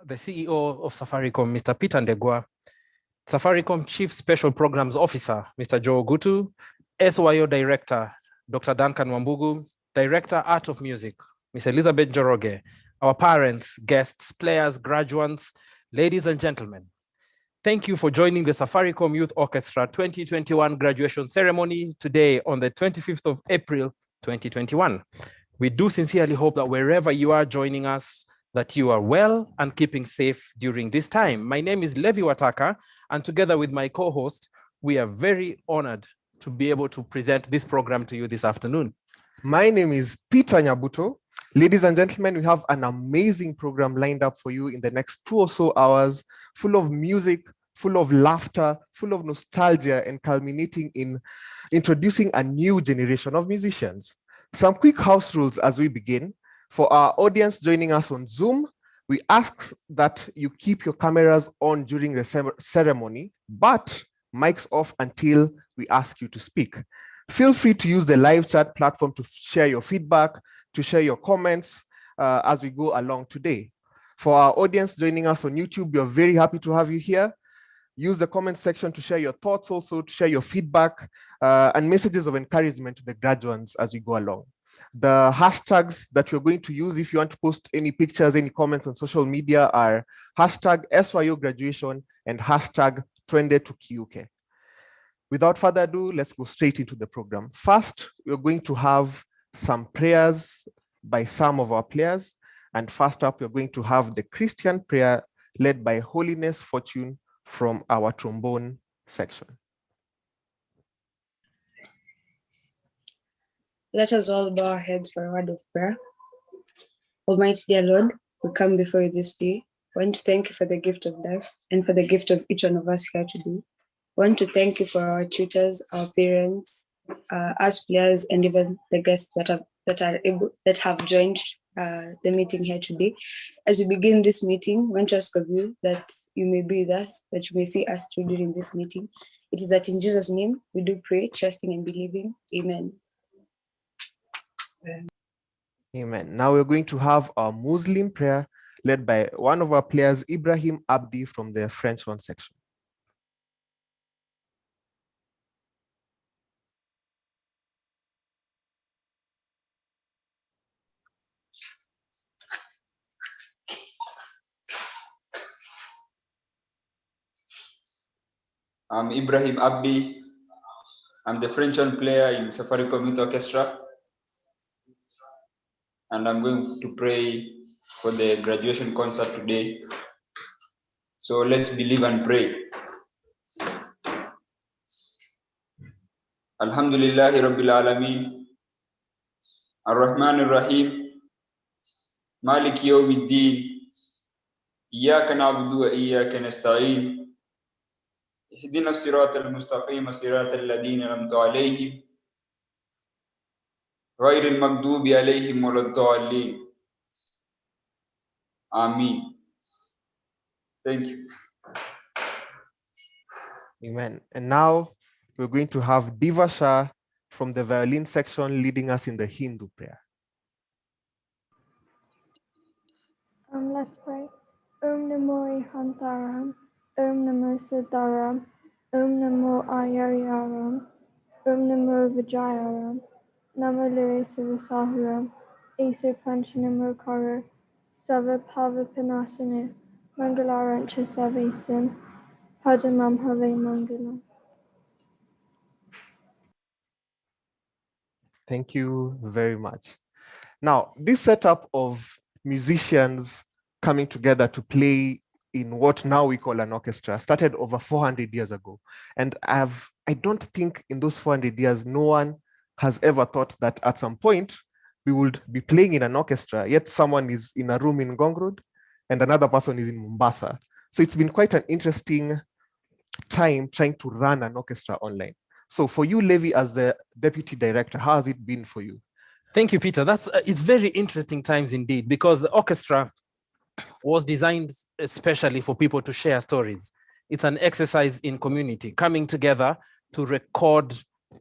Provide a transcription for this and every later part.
The CEO of Safaricom, Mr. Peter Ndegwa, Safaricom Chief Special Programs Officer, Mr. Joe Gutu, SYO Director, Dr. Duncan Wambugu, Director, Art of Music, Ms. Elizabeth Joroge, our parents, guests, players, graduates, ladies and gentlemen. Thank you for joining the Safaricom Youth Orchestra 2021 graduation ceremony today on the 25th of April, 2021. We do sincerely hope that wherever you are joining us, that you are well and keeping safe during this time. My name is Levi Wataka, and together with my co-host, we are very honored to be able to present this program to you this afternoon. My name is Peter Nyabuto. Ladies and gentlemen, we have an amazing program lined up for you in the next 2 or so hours, full of music, full of laughter, full of nostalgia, and culminating in introducing a new generation of musicians. Some quick house rules as we begin. For our audience joining us on Zoom, we ask that you keep your cameras on during the ceremony, but mics off until we ask you to speak. Feel free to use the live chat platform to share your feedback, to share your comments as we go along today. For our audience joining us on YouTube, we are very happy to have you here. Use the comment section to share your thoughts, also to share your feedback and messages of encouragement to the graduates as we go along. The hashtags that you're going to use if you want to post any pictures, any comments on social media are hashtag Syo Graduation and hashtag #TwendeTukiuke. Without further ado, let's go straight into the program. First, we're going to have some prayers by some of our players. And first up, we're going to have the Christian prayer led by Holiness Fortune from our trombone section. Let us all bow our heads for a word of prayer. Almighty dear Lord, we come before you this day. We want to thank you for the gift of life and for the gift of each one of us here today. We want to thank you for our tutors, our parents, us players, and even the guests that have joined the meeting here today. As we begin this meeting, I want to ask of you that you may be with us, that you may see us through during this meeting. It is that in Jesus' name we do pray, trusting and believing. Amen. Amen. Now we're going to have our Muslim prayer led by one of our players, Ibrahim Abdi from the French horn section. I'm Ibrahim Abdi. I'm the French horn player in Safaricom Youth Orchestra. And I'm going to pray for the graduation concert today. So let's believe and pray. Alhamdulillahi Rabbil Alameen. Ar-Rahman Ar-Rahim. Malik Yawmiddin. Iyaka na'budu wa iyaka nasta'in. اهدنا الصراط المستقيم صراط الذين أنعمت عليهم غير المغضوب عليهم ولا الضالين. Amen. Thank you. Amen. And now we're going to have Divasha from the violin section leading us in the Hindu prayer. Let's pray. Om Namo Hantaram, Om Namo Siddharam, Om Namo Ayaryaram, Om Namo Vijayaram, Namo Lure Sivasahuram, Esu Panchanamo Karo, Sava Pava Panasane, Mangalarancha Savesim, Padamam Have Mangalam. Thank you very much. Now, this setup of musicians coming together to play in what now we call an orchestra started over 400 years ago. And I don't think in those 400 years, no one has ever thought that at some point we would be playing in an orchestra, yet someone is in a room in Ngong Road and another person is in Mombasa. So it's been quite an interesting time trying to run an orchestra online. So for you, Levi, as the deputy director, how has it been for you? Thank you, Peter. It's very interesting times indeed, because the orchestra was designed especially for people to share stories. It's an exercise in community, coming together to record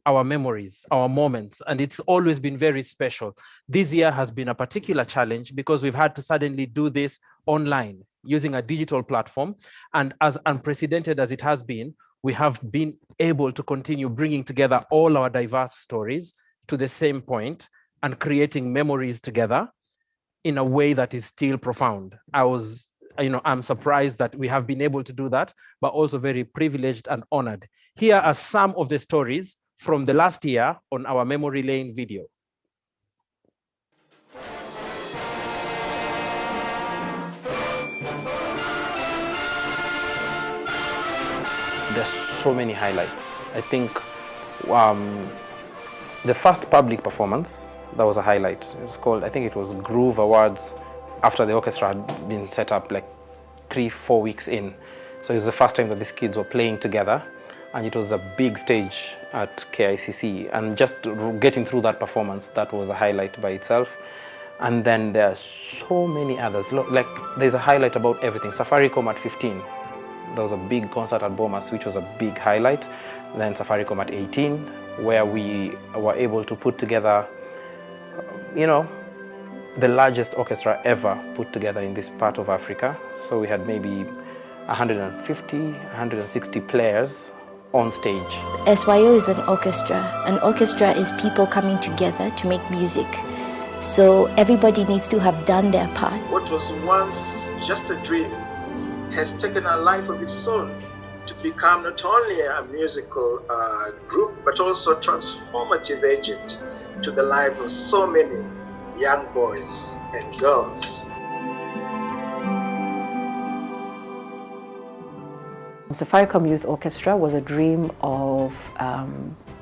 our memories, our moments, and it's always been very special. This year has been a particular challenge because we've had to suddenly do this online using a digital platform, and as unprecedented as it has been, we have been able to continue bringing together all our diverse stories to the same point and creating memories together in a way that is still profound. I'm surprised that we have been able to do that, but also very privileged and honored. Here are some of the stories from the last year on our Memory Lane video. There's so many highlights. I think the first public performance, that was a highlight. It was called, I think it was Groove Awards, after the orchestra had been set up like 3-4 weeks in. So it was the first time that these kids were playing together, and it was a big stage at KICC. And just getting through that performance, that was a highlight by itself. And then there are so many others. Like there's a highlight about everything. Safaricom at 15. There was a big concert at Bomas, which was a big highlight. Then Safaricom at 18, where we were able to put together, the largest orchestra ever put together in this part of Africa. So we had maybe 150, 160 players on stage. SYO is an orchestra. An orchestra is people coming together to make music. So everybody needs to have done their part. What was once just a dream has taken a life of its own to become not only a musical group, but also a transformative agent to the life of so many young boys and girls. Safaricom Youth Orchestra was a dream of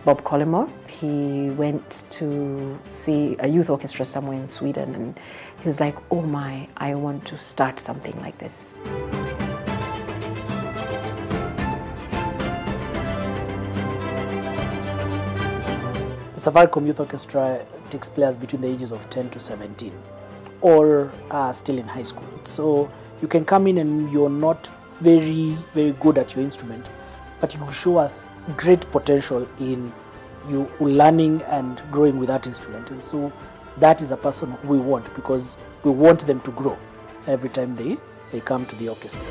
Bob Collymore. He went to see a youth orchestra somewhere in Sweden, and he was like, oh my, I want to start something like this. The Safaricom Youth Orchestra takes players between the ages of 10 to 17. or still in high school. So you can come in and you're not very, very good at your instrument, but you show us great potential in you learning and growing with that instrument. And so that is a person we want, because we want them to grow every time they come to the orchestra.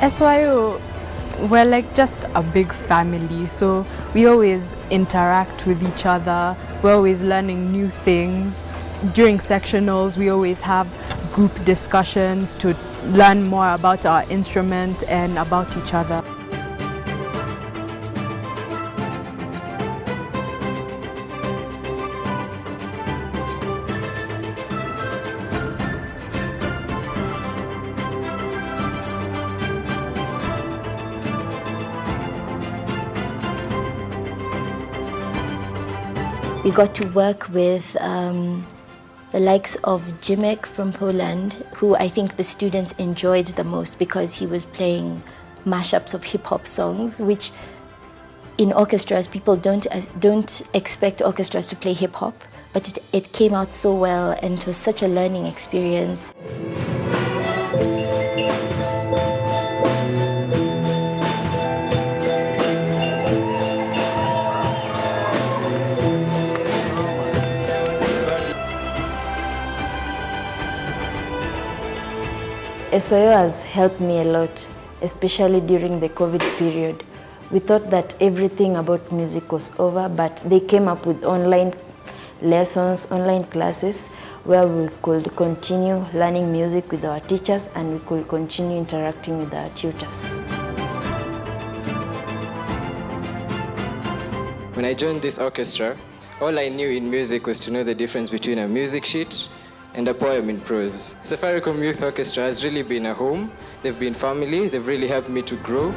SYO, we're like just a big family, so we always interact with each other. We're always learning new things. During sectionals, we always have group discussions to learn more about our instrument and about each other. We got to work with the likes of Jimek from Poland, who I think the students enjoyed the most because he was playing mashups of hip-hop songs, which in orchestras, people don't expect orchestras to play hip-hop, but it came out so well, and it was such a learning experience. SYO has helped me a lot, especially during the COVID period. We thought that everything about music was over, but they came up with online lessons, online classes, where we could continue learning music with our teachers and we could continue interacting with our tutors. When I joined this orchestra, all I knew in music was to know the difference between a music sheet and a poem in prose. Safaricom Youth Orchestra has really been a home. They've been family. They've really helped me to grow.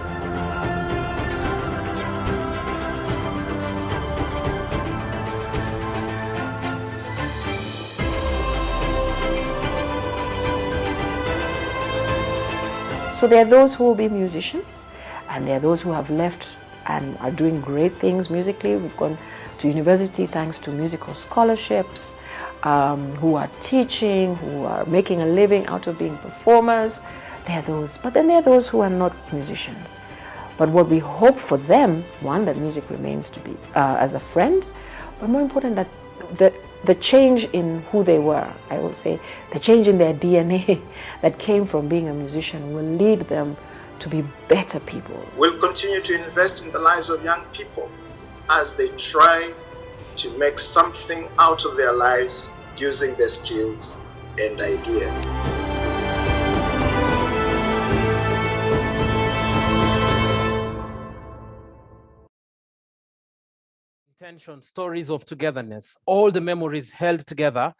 So there are those who will be musicians, and there are those who have left and are doing great things musically. We've gone to university thanks to musical scholarships, who are teaching, who are making a living out of being performers. There are those, but then there are those who are not musicians. But what we hope for them, one, that music remains to be as a friend, but more important, that the change in who they were, I will say, the change in their DNA that came from being a musician will lead them to be better people. We'll continue to invest in the lives of young people as they try to make something out of their lives using their skills and ideas. Intention, stories of togetherness, all the memories held together,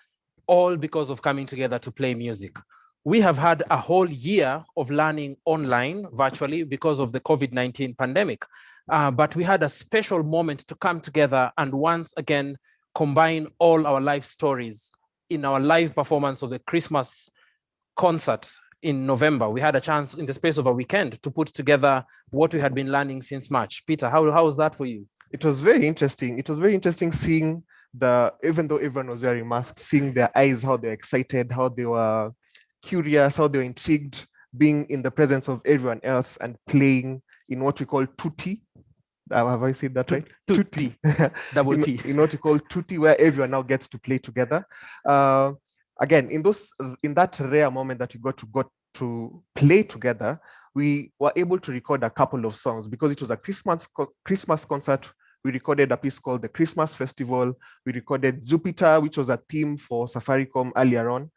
all because of coming together to play music. We have had a whole year of learning online, virtually, because of the COVID-19 pandemic. But we had a special moment to come together and once again combine all our life stories in our live performance of the Christmas concert in November. We had a chance in the space of a weekend to put together what we had been learning since March. Peter, how was that for you? It was very interesting. It was very interesting seeing even though everyone was wearing masks, seeing their eyes, how they're excited, how they were curious, how they were intrigued, being in the presence of everyone else and playing in what we call tutti. Have I said that right? Tutti. Double T. In what we call tutti, where everyone now gets to play together. Again, in that rare moment that we got to play together, we were able to record a couple of songs because it was a Christmas concert. We recorded a piece called The Christmas Festival. We recorded Jupiter, which was a theme for Safaricom earlier on.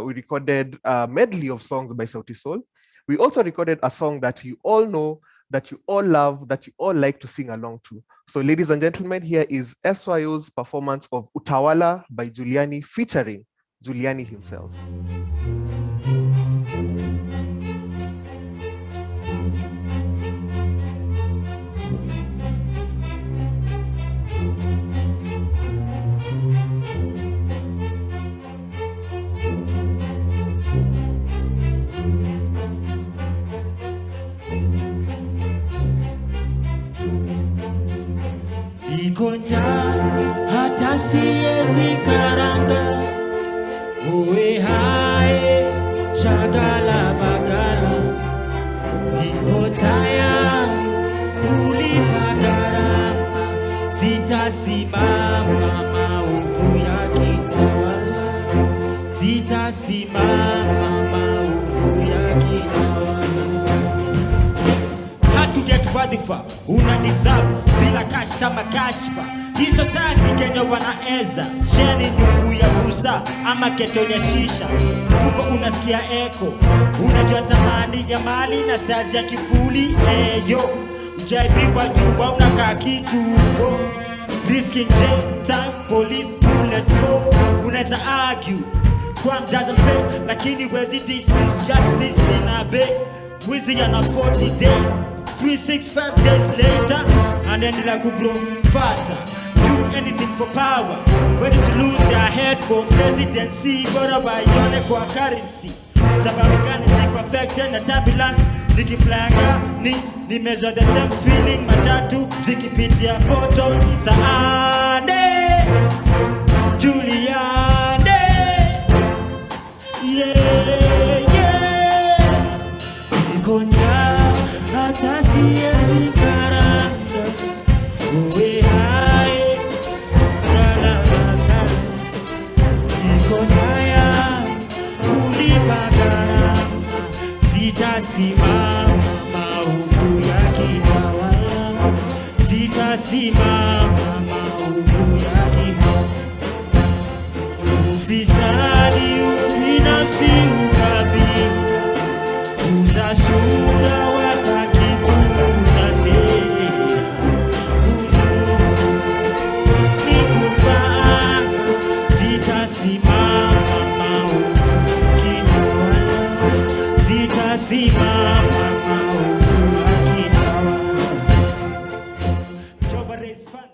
We recorded a medley of songs by Sauti Sol. We also recorded a song that you all know, that you all love, that you all like to sing along to. So ladies and gentlemen, here is SYO's performance of Utawala by Juliani featuring Juliani himself. Niko njaa hata siwezi karanga, uwe hai shagala bagala, niko tayari kulipa gharama, sitasimama maovu yakitawala, sitasimama maovu yakitawala. Hatu get wadhifa, una deserve bila kasha makashfa. Hii society Kenya wanaeza sheni nyungu ya busa ama ketonya shisha. Mfuko unasikia eko, unajua thamani ya mali na sazi ya kifuli. Yo, ujaibiwa juba unakaa kituo, risking jail time, police bullets for. Unaweza argue crime doesn't pay, lakini wezi dismiss justice in a bay. Wizi yana 40 days, 365 days later, and then like to grow fatter. Do anything for power, ready to lose their head for presidency. Bora bayone kwa currency, sababu gani siko affected na turbulence. Nikiflanga ni measure the same feeling. Matatu zikipitia poto Saade Juliane. Yeah, yeah. Niko njaa hata siwezi karanga, uwe hai gala gala, niko tayari kulipa gharama, sitasimama maovu yakitawala, sitasimama maovu yakitawala. Ufisadi, ubinafsi, ukabila, uza sura wataki kuuza sera, udugu ni kufana, sitasimama maovu kitawala, sitasimama maovu yakitawala. Job raise fund.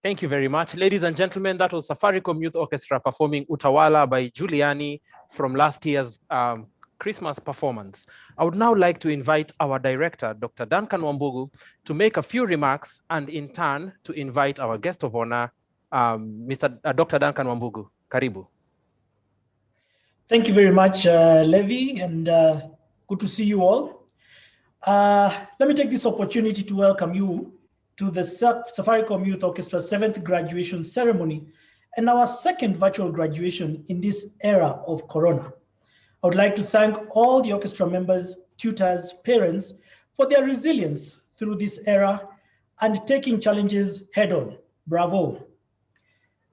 Thank you very much. Ladies and gentlemen, that was Safaricom Youth Orchestra performing Utawala by Juliani from last year's Christmas performance. I would now like to invite our director, Dr. Duncan Wambugu, to make a few remarks and in turn to invite our guest of honor, Dr. Duncan Wambugu. Karibu. Thank you very much, Levi, and good to see you all. Let me take this opportunity to welcome you to the Safaricom Youth Orchestra 7th graduation ceremony and our 2nd virtual graduation in this era of Corona. I would like to thank all the orchestra members, tutors, parents for their resilience through this era and taking challenges head on. Bravo.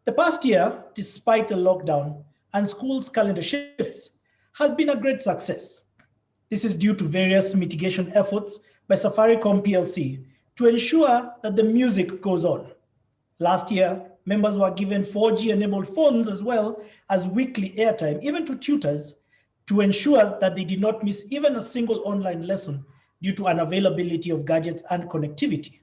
The past year, despite the lockdown and schools' calendar shifts, has been a great success. This is due to various mitigation efforts by Safaricom PLC to ensure that the music goes on. Last year, members were given 4G-enabled phones as well as weekly airtime, even to tutors, to ensure that they did not miss even a single online lesson due to unavailability of gadgets and connectivity.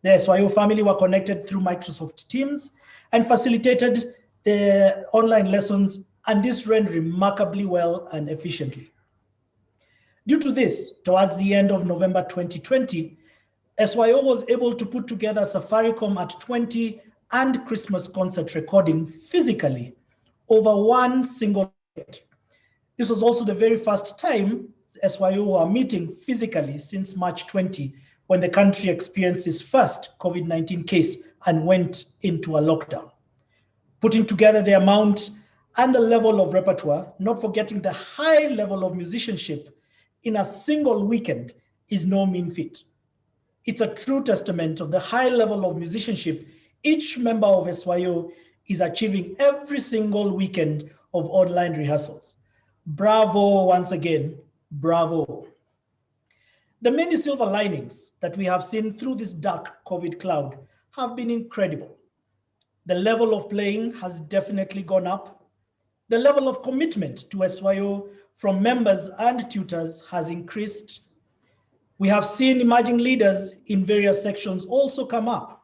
The SYO family were connected through Microsoft Teams and facilitated the online lessons, and this ran remarkably well and efficiently. Due to this, towards the end of November 2020, SYO was able to put together Safaricom at 20 and Christmas concert recording physically over one single night. This was also the very first time SYO were meeting physically since March 20, when the country experienced its first COVID-19 case and went into a lockdown. Putting together the amount and the level of repertoire, not forgetting the high level of musicianship in a single weekend is no mean feat. It's a true testament of the high level of musicianship each member of SYO is achieving every single weekend of online rehearsals. Bravo once again, bravo. The many silver linings that we have seen through this dark COVID cloud have been incredible. The level of playing has definitely gone up. The level of commitment to SYO from members and tutors has increased. We have seen emerging leaders in various sections also come up.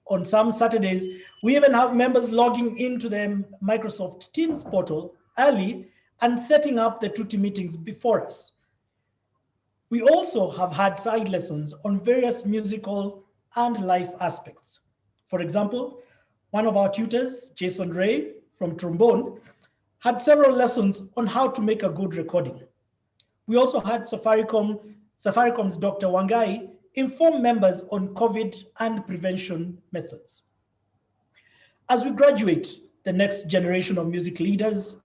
On some Saturdays, we even have members logging into the Microsoft Teams portal early and setting up the tutti meetings before us. We also have had side lessons on various musical and life aspects. For example, one of our tutors, Jason Ray from trombone, had several lessons on how to make a good recording. We also had Safaricom's Dr. Wangai inform members on COVID and prevention methods. As we graduate the next generation of music leaders,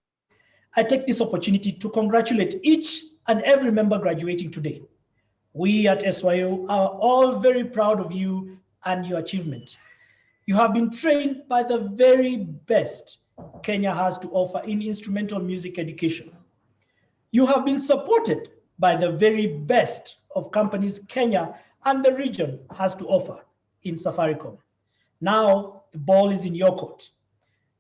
I take this opportunity to congratulate each and every member graduating today. We at SYO are all very proud of you and your achievement. You have been trained by the very best Kenya has to offer in instrumental music education. You have been supported by the very best of companies Kenya and the region has to offer in Safaricom. Now the ball is in your court.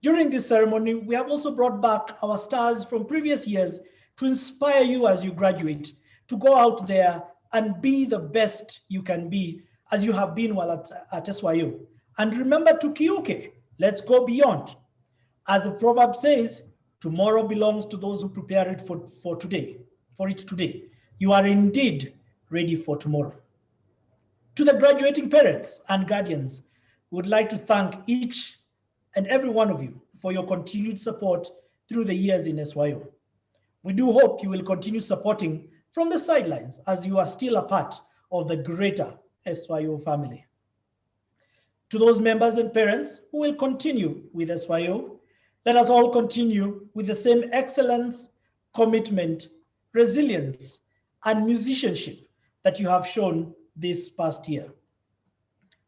During this ceremony, we have also brought back our stars from previous years to inspire you as you graduate, to go out there and be the best you can be as you have been while at SYO. And remember to Kiuke, let's go beyond. As the proverb says, tomorrow belongs to those who prepare it for it today. You are indeed ready for tomorrow. To the graduating parents and guardians, we would like to thank each and every one of you for your continued support through the years in SYO. We do hope you will continue supporting from the sidelines as you are still a part of the greater SYO family. To those members and parents who will continue with SYO, let us all continue with the same excellence, commitment, resilience, and musicianship that you have shown this past year.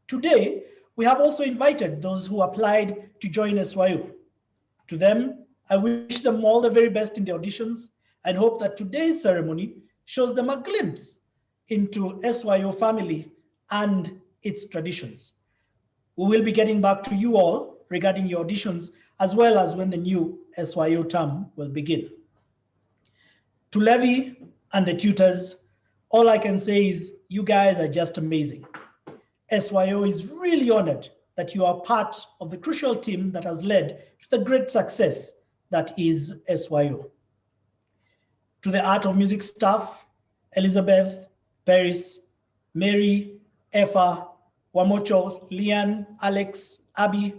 Today, we have also invited those who applied to join SYO. To them, I wish them all the very best in the auditions and hope that today's ceremony shows them a glimpse into SYO family and its traditions. We will be getting back to you all regarding your auditions as well as when the new SYO term will begin. To Levy and the tutors, all I can say is you guys are just amazing. SYO is really honored that you are part of the crucial team that has led to the great success that is SYO. To the Art of Music staff, Elizabeth, Paris, Mary, Effa, Wamocho, Lian, Alex, Abby,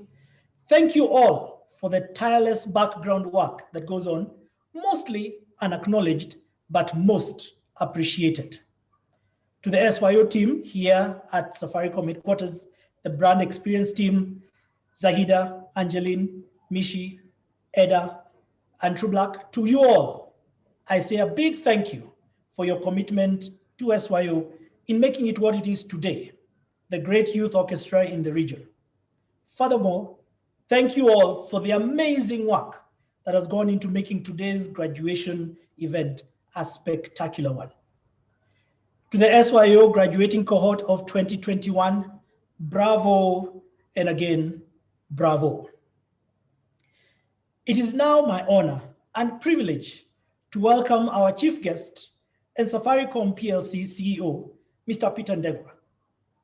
thank you all for the tireless background work that goes on, mostly unacknowledged, but most appreciated. To the SYO team here at Safaricom headquarters, the brand experience team, Zahida, Angeline, Mishi, Eda, and True Black, to you all, I say a big thank you for your commitment to SYO in making it what it is today, the great youth orchestra in the region. Furthermore, thank you all for the amazing work that has gone into making today's graduation event a spectacular one. To the SYO graduating cohort of 2021, bravo, and again, bravo. It is now my honor and privilege to welcome our chief guest and Safaricom PLC CEO, Mr. Peter Ndegwa.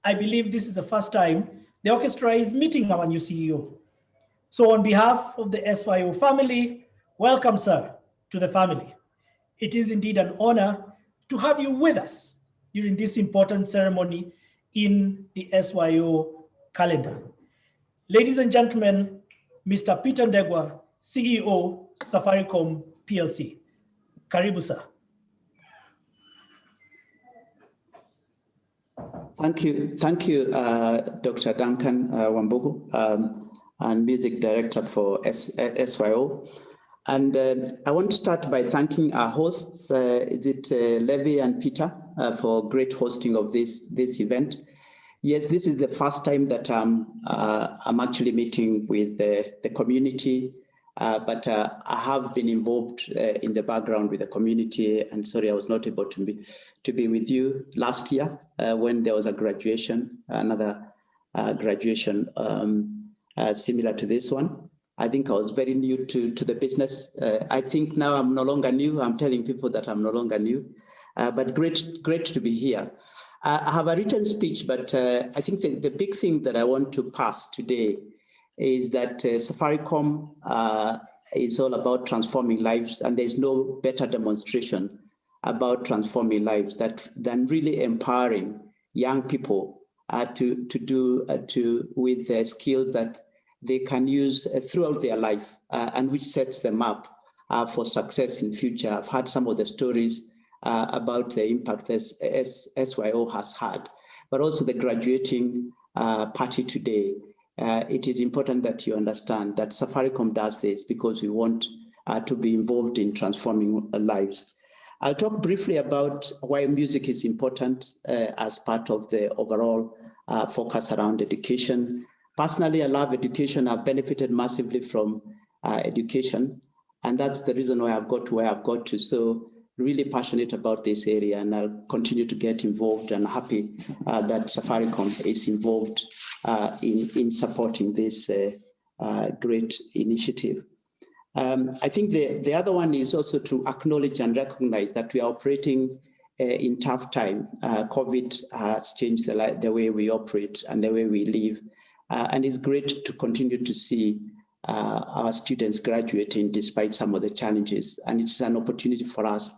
I believe this is the first time the orchestra is meeting our new CEO. So on behalf of the SYO family, welcome, sir, to the family. It is indeed an honor to have you with us during this important ceremony in the SYO calendar. Ladies and gentlemen, Mr. Peter Ndegwa, CEO, Safaricom PLC. Karibu, sir. Thank you, Dr. Duncan Wambugu, and Music Director for SYO. And I want to start by thanking our hosts, Levy and Peter, for great hosting of this event. Yes, this is the first time that I'm actually meeting with the community, but I have been involved in the background with the community, and sorry, I was not able to be with you last year when there was a graduation, another graduation similar to this one. I think I was very new to the business. I think now I'm no longer new. I'm telling people that I'm no longer new, but great to be here. I have a written speech, but I think the big thing that I want to pass today is that Safaricom is all about transforming lives, and there's no better demonstration about transforming lives than really empowering young people with the skills that they can use throughout their life, and which sets them up for success in future. I've heard some of the stories about the impact SYO has had, but also the graduating party today. It is important that you understand that Safaricom does this because we want to be involved in transforming lives. I'll talk briefly about why music is important as part of the overall focus around education. Personally, I love education. I've benefited massively from education, and that's the reason why I've got to where I've got to. So really passionate about this area, and I'll continue to get involved, and happy that Safaricom is involved in supporting this great initiative. I think the other one is also to acknowledge and recognize that we are operating in tough time. COVID has changed the way we operate and the way we live. And it's great to continue to see our students graduating despite some of the challenges. And it's an opportunity for us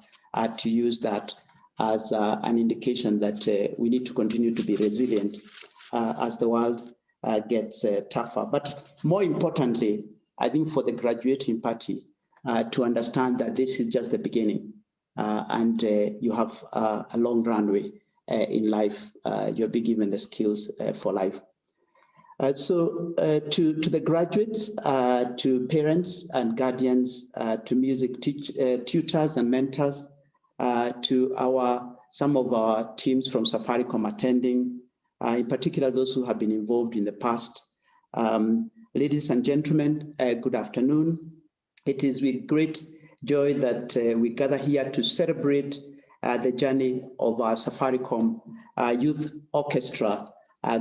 to use that as an indication that we need to continue to be resilient as the world gets tougher. But more importantly, I think for the graduating party to understand that this is just the beginning, and you have a long runway in life. You'll be given the skills for life. So to the graduates, to parents and guardians, to music tutors and mentors, to some of our teams from Safaricom attending, in particular those who have been involved in the past. Ladies and gentlemen, good afternoon. It is with great joy that we gather here to celebrate the journey of our Safaricom Youth Orchestra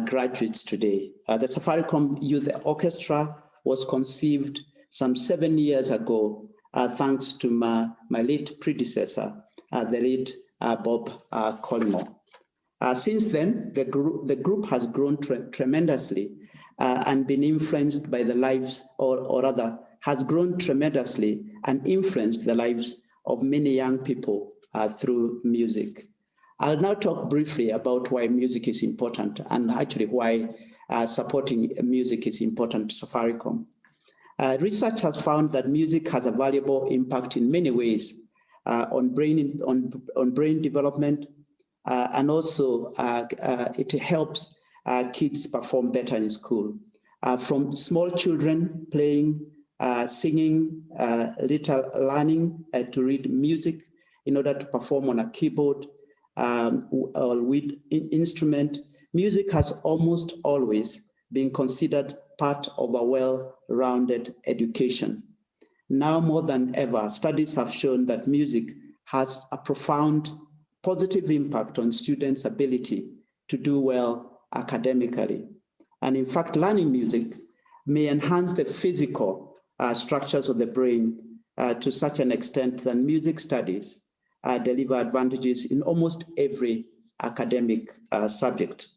graduates today. The Safaricom Youth Orchestra was conceived some 7 years ago, thanks to my late predecessor, the late Bob Collymore. Since then, the group has grown tremendously and been influenced by the lives, or rather, has grown tremendously and influenced the lives of many young people through music. I'll now talk briefly about why music is important, and actually why supporting music is important to Safaricom. Research has found that music has a valuable impact in many ways on brain development, and also it helps kids perform better in school. From small children playing, singing, little learning to read music in order to perform on a keyboard or with instrument, music has almost always been considered part of a well-rounded education. Now more than ever, studies have shown that music has a profound positive impact on students' ability to do well academically. And in fact, learning music may enhance the physical structures of the brain to such an extent that music studies deliver advantages in almost every academic subject.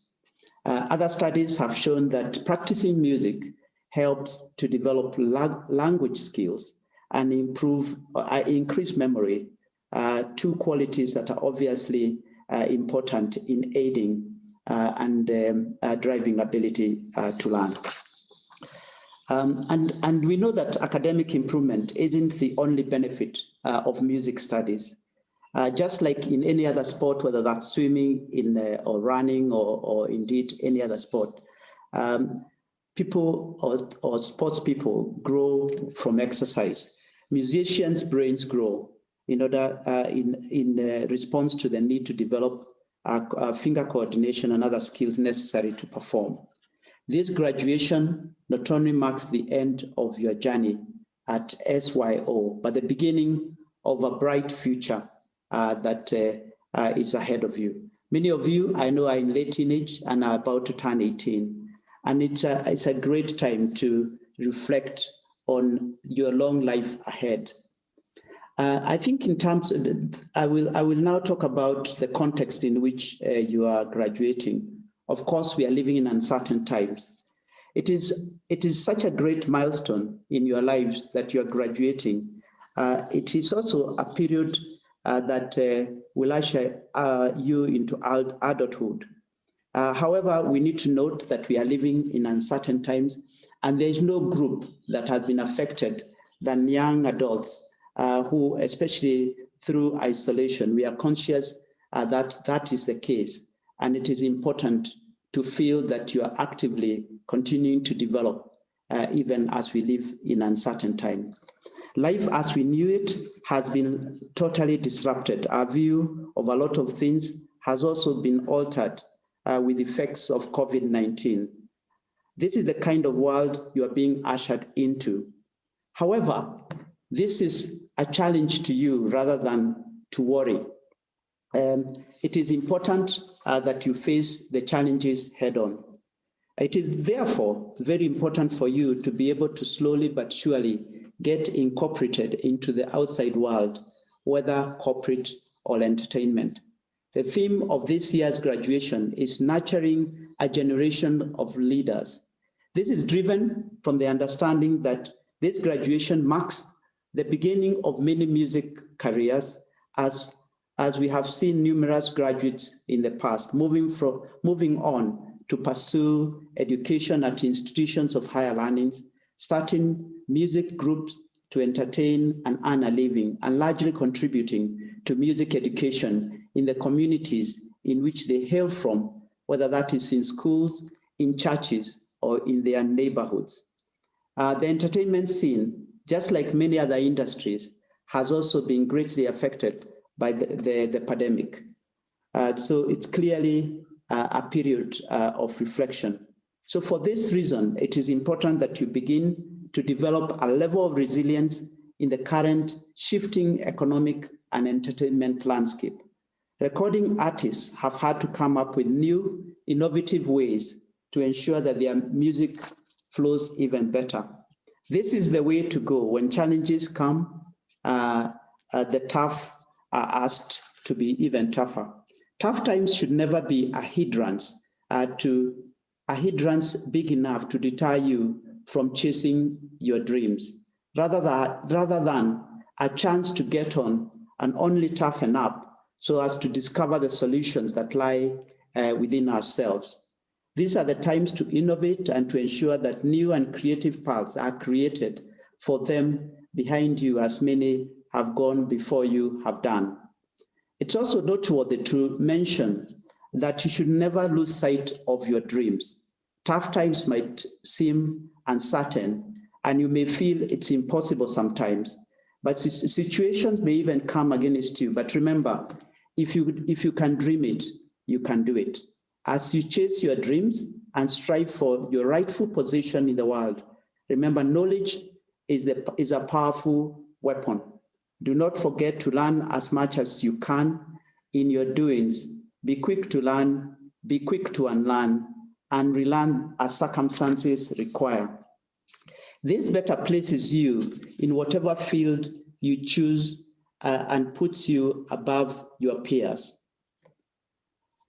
Other studies have shown that practicing music helps to develop language skills and increase memory, two qualities that are obviously important in aiding and driving ability to learn. And we know that academic improvement isn't the only benefit of music studies. Just like in any other sport, whether that's swimming or running or indeed any other sport, people or sports people grow from exercise. Musicians' brains grow in order in response to the need to develop finger coordination and other skills necessary to perform. This graduation not only marks the end of your journey at SYO, but the beginning of a bright future that is ahead of you. Many of you I know are in late teenage and are about to turn 18. And it's a great time to reflect on your long life ahead. I think in terms of I will now talk about the context in which you are graduating. Of course, we are living in uncertain times. It is such a great milestone in your lives that you are graduating. It is also a period that will usher you into adulthood. However, we need to note that we are living in uncertain times, and there is no group that has been affected than young adults who, especially through isolation, we are conscious that that is the case. And it is important to feel that you are actively continuing to develop even as we live in uncertain times. Life as we knew it has been totally disrupted. Our view of a lot of things has also been altered with effects of COVID-19. This is the kind of world you are being ushered into. However, this is a challenge to you rather than to worry. It is important that you face the challenges head on. It is therefore very important for you to be able to slowly but surely get incorporated into the outside world, whether corporate or entertainment. The theme of this year's graduation is nurturing a generation of leaders. This is driven from the understanding that this graduation marks the beginning of many music careers, as we have seen numerous graduates in the past moving on to pursue education at institutions of higher learnings, starting music groups to entertain and earn a living, and largely contributing to music education in the communities in which they hail from, whether that is in schools, in churches, or in their neighborhoods. The entertainment scene, just like many other industries, has also been greatly affected by the pandemic. So it's clearly a period of reflection. So for this reason, it is important that you begin to develop a level of resilience in the current shifting economic and entertainment landscape. Recording artists have had to come up with new, innovative ways to ensure that their music flows even better. This is the way to go. When challenges come, the tough are asked to be even tougher. Tough times should never be a hindrance big enough to deter you from chasing your dreams, rather than a chance to get on and only toughen up so as to discover the solutions that lie within ourselves. These are the times to innovate and to ensure that new and creative paths are created for them behind you, as many have gone before you have done. It's also noteworthy to mention that you should never lose sight of your dreams. Tough times might seem uncertain, and you may feel it's impossible sometimes, but situations may even come against you. But remember, if you can dream it, you can do it. As you chase your dreams and strive for your rightful position in the world, remember, knowledge is a powerful weapon. Do not forget to learn as much as you can in your doings. Be quick to learn, be quick to unlearn, and relearn as circumstances require. This better places you in whatever field you choose and puts you above your peers.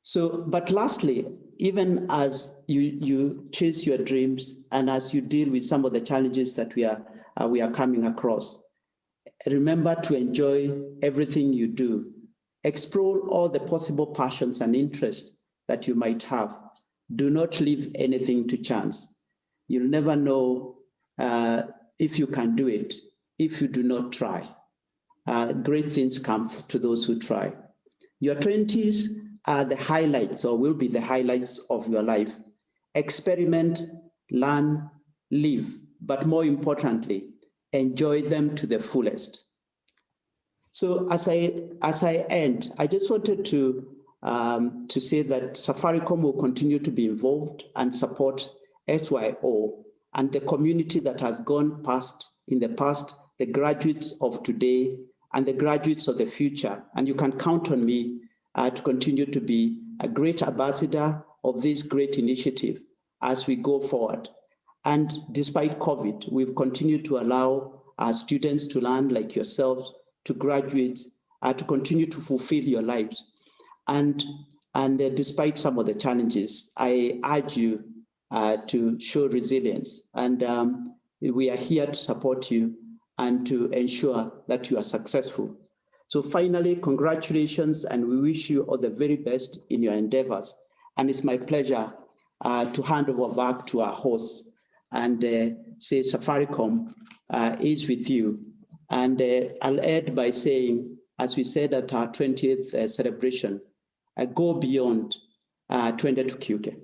So, but lastly, even as you chase your dreams and as you deal with some of the challenges that we are coming across, remember to enjoy everything you do. Explore all the possible passions and interests that you might have. Do not leave anything to chance. You'll never know if you can do it if you do not try. Great things come to those who try. Your 20s are the highlights, or will be the highlights of your life. Experiment, learn, live, but more importantly, enjoy them to the fullest. So as I end, I just wanted to say that Safaricom will continue to be involved and support SYO and the community that has gone past in the past, the graduates of today and the graduates of the future. And you can count on me to continue to be a great ambassador of this great initiative as we go forward. And despite COVID, we've continued to allow our students to learn, like yourselves, to graduate, to continue to fulfill your lives. And despite some of the challenges, I urge you to show resilience. And we are here to support you and to ensure that you are successful. So finally, congratulations, and we wish you all the very best in your endeavors. And it's my pleasure to hand over back to our host and say Safaricom is with you. And I'll end by saying, as we said at our 20th celebration, go beyond 20 to Kyuke.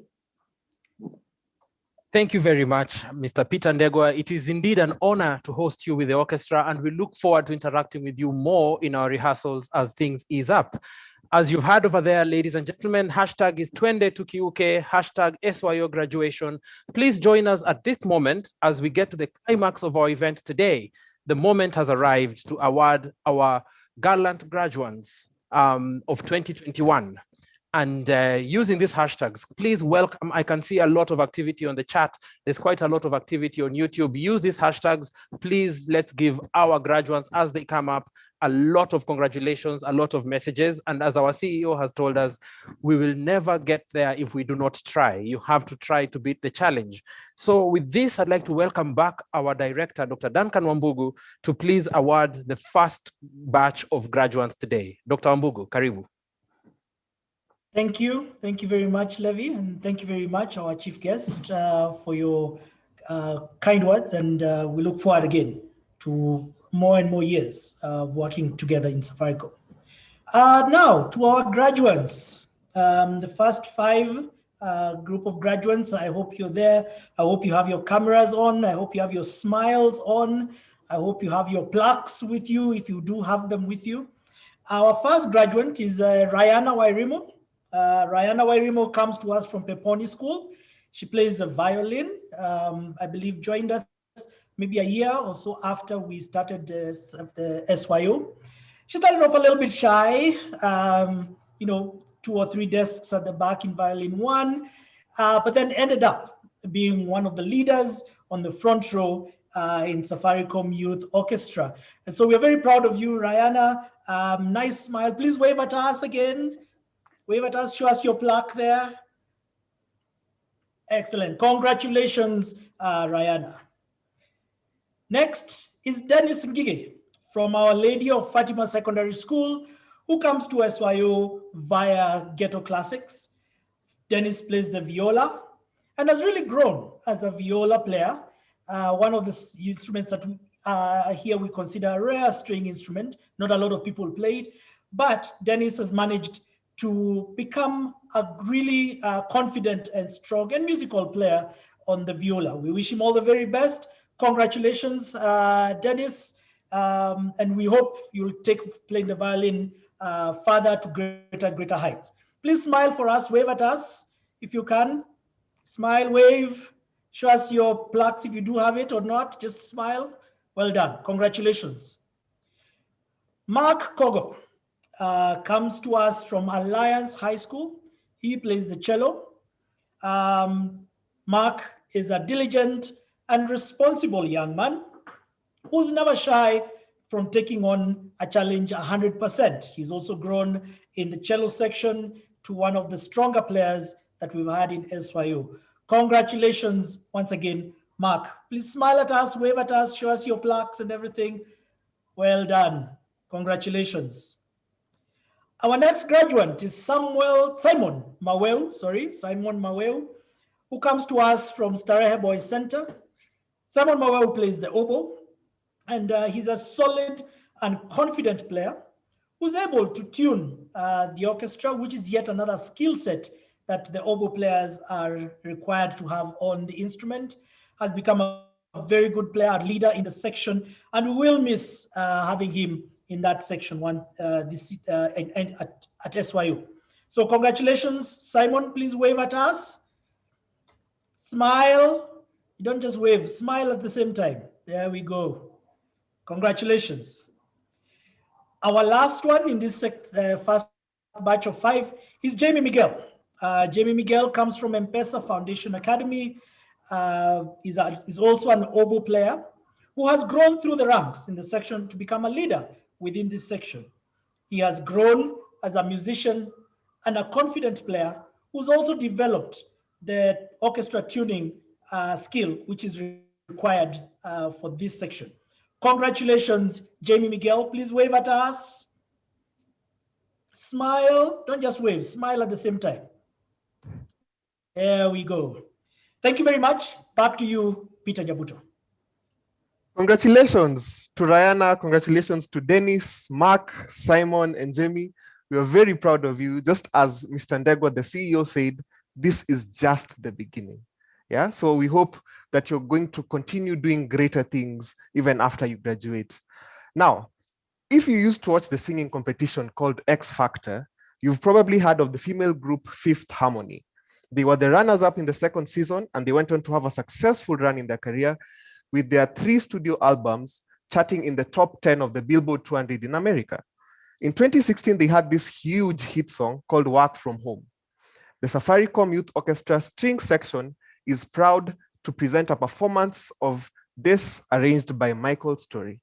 Thank you very much, Mr. Peter Ndegwa. It is indeed an honor to host you with the orchestra, and we look forward to interacting with you more in our rehearsals as things ease up. As you've heard over there, ladies and gentlemen, hashtag is Twende Tukiuke, hashtag Syo Graduation. Please join us at this moment as we get to the climax of our event today. The moment has arrived to award our gallant graduates of 2021. And using these hashtags, please welcome. I can see a lot of activity on the chat. There's quite a lot of activity on YouTube. Use these hashtags. Please, let's give our graduates, as they come up, a lot of congratulations, a lot of messages. And as our CEO has told us, we will never get there if we do not try. You have to try to beat the challenge. So with this, I'd like to welcome back our director, Dr. Duncan Wambugu, to please award the first batch of graduates today. Dr. Wambugu, karibu. Thank you. Thank you very much, Levi. And thank you very much, our chief guest, for your kind words. And we look forward again to more and more years of working together in Safaricom. Now, to our graduates, the first 5 group of graduates, I hope you're there. I hope you have your cameras on. I hope you have your smiles on. I hope you have your plaques with you, if you do have them with you. Our first graduate is Rihanna Wairimo. Rihanna Wairimo comes to us from Peponi School. She plays the violin. I believe joined us maybe a year or so after we started the SYO. She started off a little bit shy, 2 or 3 desks at the back in violin 1, but then ended up being one of the leaders on the front row in Safaricom Youth Orchestra. And so we're very proud of you, Rihanna. Nice smile. Please wave at us again. Wave at us, show us your plaque there. Excellent. Congratulations, Rihanna. Next is Dennis Ngige from Our Lady of Fatima Secondary School, who comes to SYO via Ghetto Classics. Dennis plays the viola and has really grown as a viola player. One of the instruments that here we consider a rare string instrument. Not a lot of people play it, but Dennis has managed to become a really confident and strong and musical player on the viola. We wish him all the very best. Congratulations, Dennis. And we hope you'll take playing the violin further to greater heights. Please smile for us, wave at us if you can. Smile, wave, show us your plaques if you do have it or not, just smile. Well done, congratulations. Mark Kogo comes to us from Alliance High School. He plays the cello. Mark is a diligent and responsible young man who's never shy from taking on a challenge 100%. He's also grown in the cello section to one of the stronger players that we've had in SYO. Congratulations once again, Mark. Please smile at us, wave at us, show us your plaques and everything. Well done. Congratulations. Our next graduate is Simon Maweu, who comes to us from Starehe Boys Center. Simon Maweu plays the oboe, and he's a solid and confident player who's able to tune the orchestra, which is yet another skill set that the oboe players are required to have on the instrument. Has become a very good player, leader in the section, and we will miss having him in that section at SYO. So congratulations, Simon. Please wave at us. Smile. You don't just wave, smile at the same time. There we go. Congratulations. Our last one in this first batch of 5 is Jamie Miguel. Jamie Miguel comes from M-Pesa Foundation Academy. Is also an oboe player who has grown through the ranks in the section to become a leader within this section. He has grown as a musician and a confident player who's also developed the orchestra tuning skill, which is required for this section. Congratulations, Jamie Miguel. Please wave at us. Smile. Don't just wave, smile at the same time. There we go. Thank you very much. Back to you, Peter Nyabuto. Congratulations to Rihanna. Congratulations to Dennis, Mark, Simon, and Jamie. We are very proud of you. Just as Mr. Ndegwa, the CEO, said, this is just the beginning. Yeah, so we hope that you're going to continue doing greater things even after you graduate. Now, if you used to watch the singing competition called X Factor, you've probably heard of the female group Fifth Harmony. They were the runners-up in the second season, and they went on to have a successful run in their career with their 3 studio albums charting in the top 10 of the Billboard 200 in America. In 2016, they had this huge hit song called Work From Home. The Safaricom Youth Orchestra string section is proud to present a performance of this arranged by Michael Story.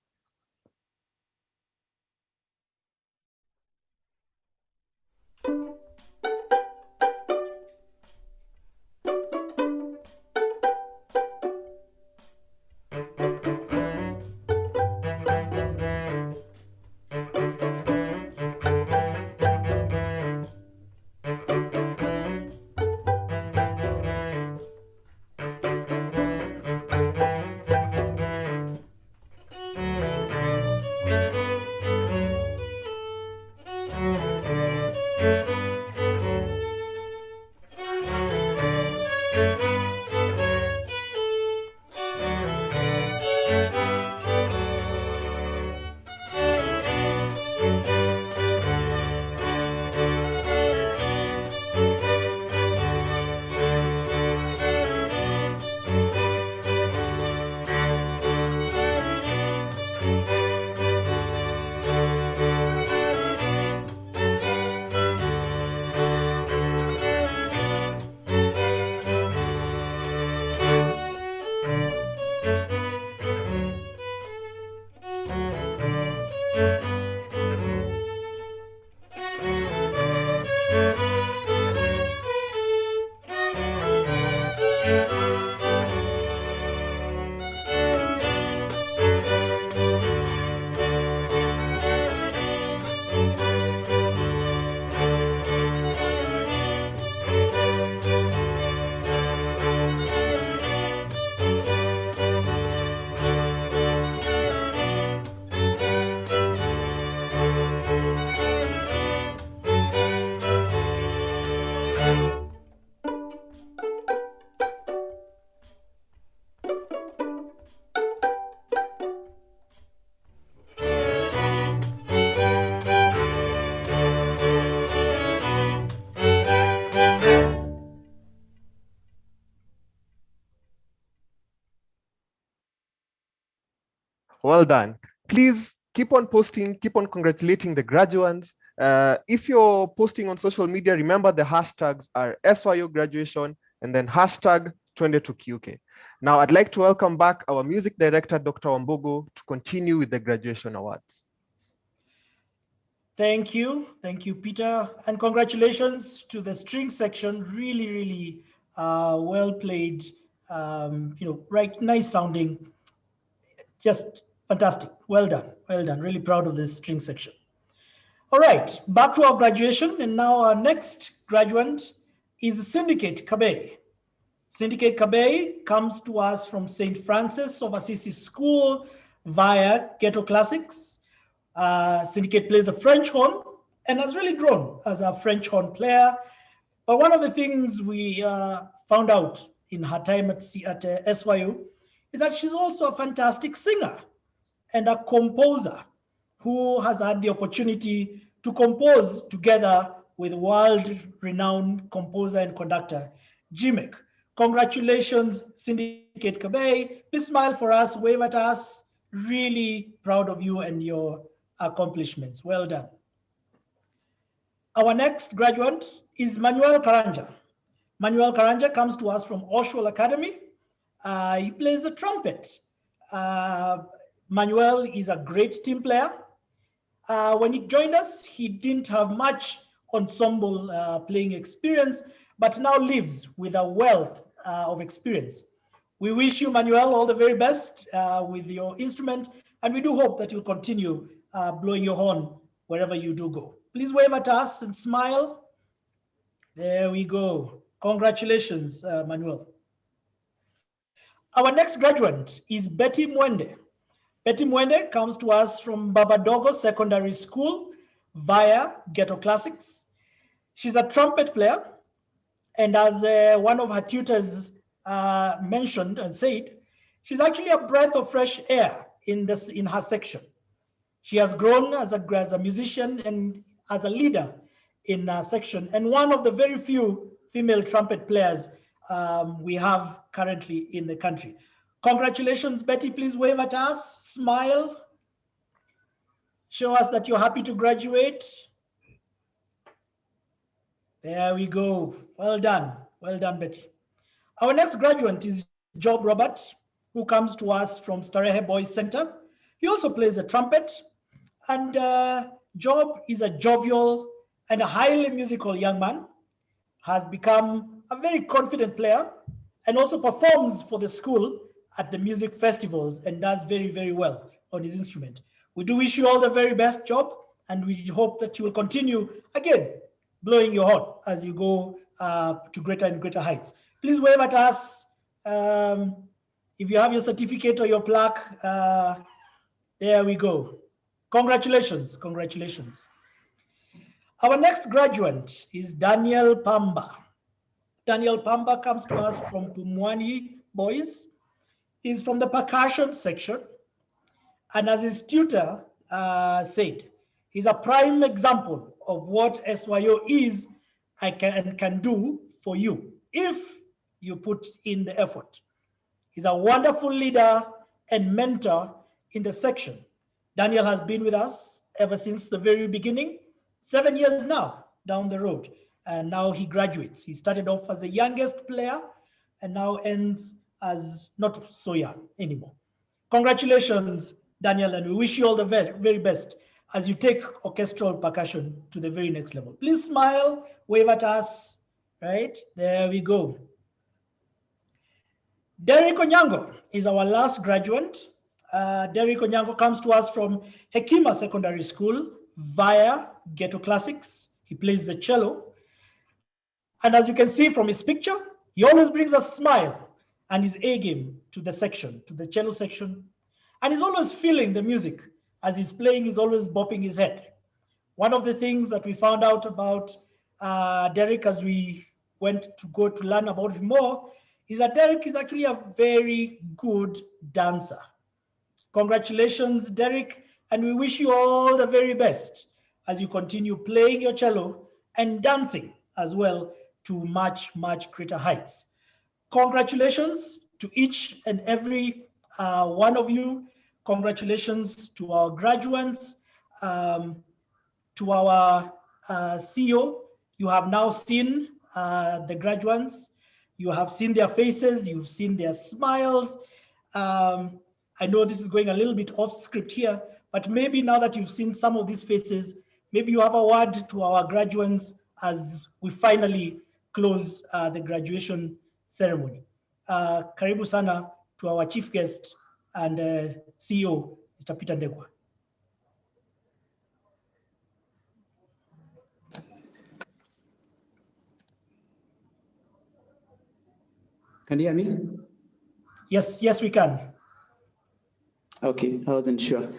Well done. Please keep on posting, keep on congratulating the graduates. If you're posting on social media, remember the hashtags are Syo Graduation and then hashtag Twende Tukiuke. Now, I'd like to welcome back our music director, Dr. Wambugu, to continue with the graduation awards. Thank you, Peter, and congratulations to the string section. Really, well played. Right, nice sounding. Just fantastic. Well done. Really proud of this string section. All right, back to our graduation, and now our next graduate is Syndicate Kabe. Syndicate Kabe comes to us from St. Francis of Assisi School via Ghetto Classics. Syndicate plays the French horn and has really grown as a French horn player. But one of the things we found out in her time at SYU is that she's also a fantastic singer and a composer who has had the opportunity to compose together with world-renowned composer and conductor, Jimek. Congratulations, Syndicate Kabe. Please smile for us, wave at us. Really proud of you and your accomplishments. Well done. Our next graduate is Manuel Karanja. Manuel Karanja comes to us from Oswald Academy. He plays the trumpet. Manuel is a great team player. When he joined us, he didn't have much ensemble playing experience, but now lives with a wealth of experience. We wish you, Manuel, all the very best with your instrument, and we do hope that you'll continue blowing your horn wherever you do go. Please wave at us and smile. There we go. Congratulations, Manuel. Our next graduate is Betty Mwende. Betty Mwende comes to us from Babadogo Secondary School via Ghetto Classics. She's a trumpet player, and as one of her tutors mentioned and said, she's actually a breath of fresh air in her section. She has grown as a musician and as a leader in her section, and one of the very few female trumpet players we have currently in the country. Congratulations, Betty. Please wave at us, smile, show us that you're happy to graduate. There we go. Well done, Betty. Our next graduate is Job Robert, who comes to us from Starehe Boys Center. He also plays the trumpet, and Job is a jovial and a highly musical young man, has become a very confident player, and also performs for the school at the music festivals and does very, very well on his instrument. We do wish you all the very best, Job, and we hope that you will continue, again, blowing your horn as you go to greater and greater heights. Please wave at us. If you have your certificate or your plaque, there we go. Congratulations, congratulations. Our next graduate is Daniel Pamba. Daniel Pamba comes to us from Pumwani Boys. He's from the percussion section. And as his tutor said, he's a prime example of what SYO is and can do for you if you put in the effort. He's a wonderful leader and mentor in the section. Daniel has been with us ever since the very beginning, 7 years now down the road, and now he graduates. He started off as the youngest player and now ends as not so young anymore. Congratulations, Daniel, and we wish you all the very, very best as you take orchestral percussion to the very next level. Please smile, wave at us, right? There we go. Derek Onyango is our last graduate. Derek Onyango comes to us from Hekima Secondary School via Ghetto Classics. He plays the cello. And as you can see from his picture, he always brings a smile and his A game to the section, to the cello section. And he's always feeling the music. As he's playing, he's always bopping his head. One of the things that we found out about Derek as we went to go to learn about him more is that Derek is actually a very good dancer. Congratulations, Derek, and we wish you all the very best as you continue playing your cello and dancing as well to much, much greater heights. Congratulations to each and every one of you. Congratulations to our graduates, to our CEO. You have now seen the graduates. You have seen their faces. You've seen their smiles. I know this is going a little bit off script here, but maybe now that you've seen some of these faces, maybe you have a word to our graduates as we finally close the graduation ceremony. Karibu sana to our chief guest and CEO, Mr. Peter Ndegwa. Can you hear me? Yes, yes, we can. Okay, I wasn't sure.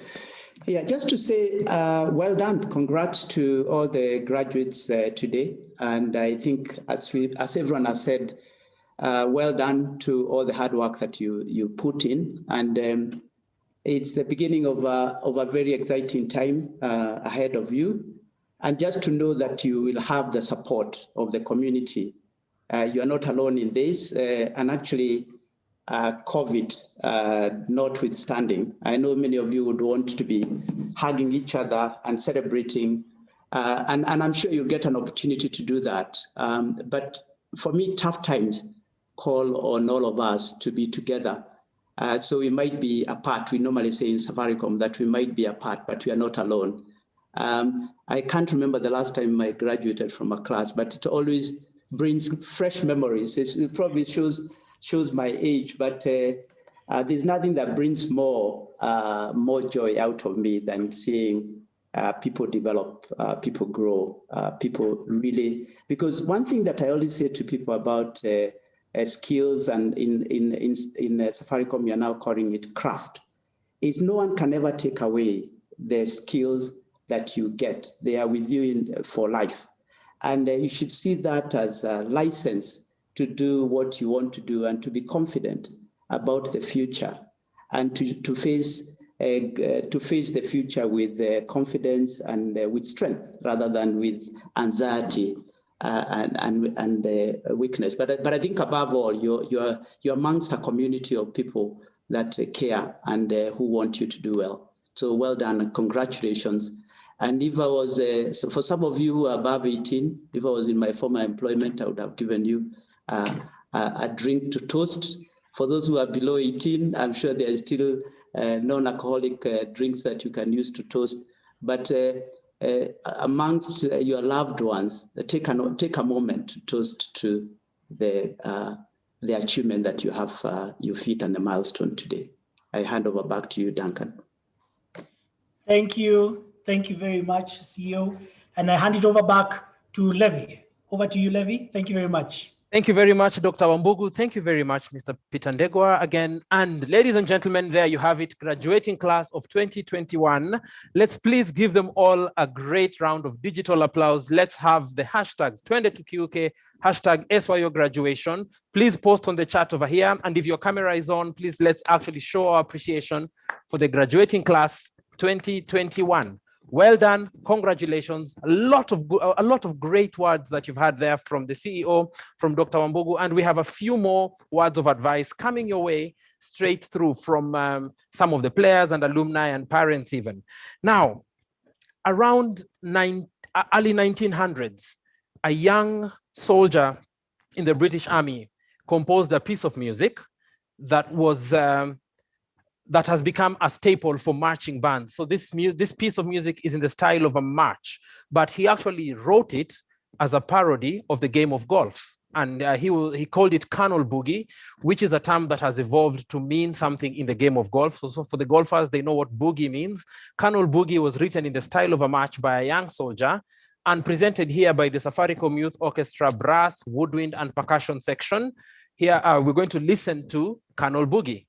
Yeah, just to say, well done. Congrats to all the graduates today. And I think as everyone has said, well done to all the hard work that you put in. And it's the beginning of a very exciting time ahead of you. And just to know that you will have the support of the community. You are not alone in this. And actually, COVID notwithstanding, I know many of you would want to be hugging each other and celebrating. And I'm sure you'll get an opportunity to do that. But for me, tough times call on all of us to be together. So we might be apart. We normally say in Safaricom that we might be apart, but we are not alone. I can't remember the last time I graduated from a class, but it always brings fresh memories. It probably shows my age, but there's nothing that brings more joy out of me than seeing people develop, people grow, people really, because one thing that I always say to people about skills, and in Safaricom, we are now calling it craft, is no one can ever take away the skills that you get. They are with you for life. And you should see that as a license to do what you want to do and to be confident about the future, and to face the future with confidence and with strength, rather than with anxiety and weakness. But I think above all, you're amongst a community of people that care and who want you to do well. So well done and congratulations. And if I was, for some of you who are above 18, if I was in my former employment, I would have given you a drink to toast. For those who are below 18, I'm sure there is still non-alcoholic drinks that you can use to toast. But amongst your loved ones, take a moment to toast to the achievement that you have, you've hit, and the milestone today. I hand over back to you, Duncan. Thank you. Thank you very much, CEO. And I hand it over back to Levi. Over to you, Levi. Thank you very much. Thank you very much, Dr. Wambugu. Thank you very much, Mr. Peter Ndegwa again. And ladies and gentlemen, there you have it, graduating class of 2021. Let's please give them all a great round of digital applause. Let's have the hashtags, Twende Tukiuke, hashtag Syo Graduation. Please post on the chat over here. And if your camera is on, please let's actually show our appreciation for the graduating class 2021. Well done, congratulations. A lot of great words that you've had there from the CEO, from Dr. Wambugu, and we have a few more words of advice coming your way straight through from some of the players and alumni and parents even. Now, around early 1900s, a young soldier in the British Army composed a piece of music that was that has become a staple for marching bands. So this piece of music is in the style of a march, but he actually wrote it as a parody of the game of golf. And he called it Colonel Boogie, which is a term that has evolved to mean something in the game of golf. So for the golfers, they know what boogie means. Colonel Boogie was written in the style of a march by a young soldier and presented here by the Safaricom Youth Orchestra brass, woodwind, and percussion section. Here we're going to listen to Colonel Boogie.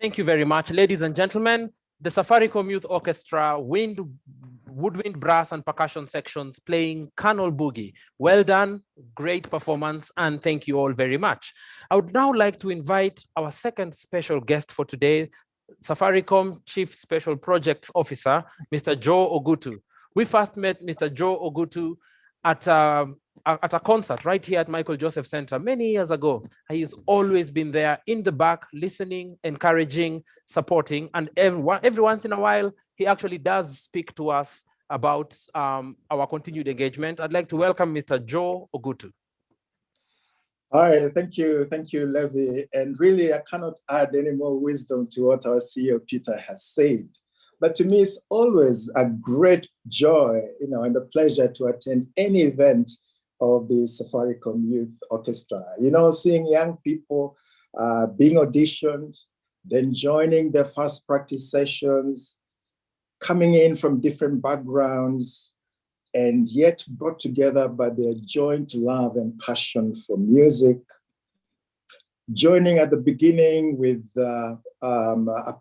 Thank you very much. Ladies and gentlemen, the Safaricom Youth Orchestra woodwind, brass, and percussion sections playing Colonel Boogie. Well done, great performance, and thank you all very much. I would now like to invite our second special guest for today, Safaricom Chief Special Projects Officer, Mr. Joe Ogutu. We first met Mr. Joe Ogutu at a concert right here at Michael Joseph Center many years ago. He's always been there in the back, listening, encouraging, supporting, and every once in a while, he actually does speak to us about our continued engagement. I'd like to welcome Mr. Joe Ogutu. Hi, thank you, Levi. And really, I cannot add any more wisdom to what our CEO Peter has said. But to me, it's always a great joy, and a pleasure to attend any event of the Safaricom Youth Orchestra. Seeing young people being auditioned, then joining their first practice sessions, coming in from different backgrounds, and yet brought together by their joint love and passion for music. Joining at the beginning with a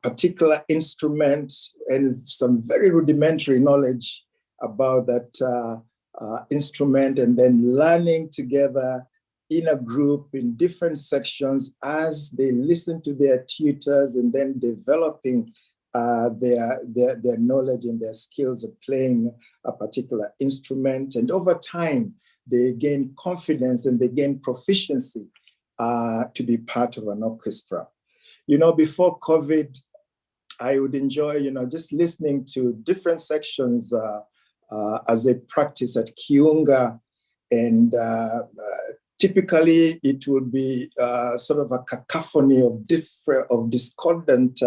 particular instrument and some very rudimentary knowledge about that instrument, and then learning together in a group in different sections as they listen to their tutors, and then developing their knowledge and their skills of playing a particular instrument. And over time, they gain confidence and they gain proficiency to be part of an orchestra. Before COVID, I would enjoy, just listening to different sections as a practice at Kiunga. And typically it would be sort of a cacophony of discordant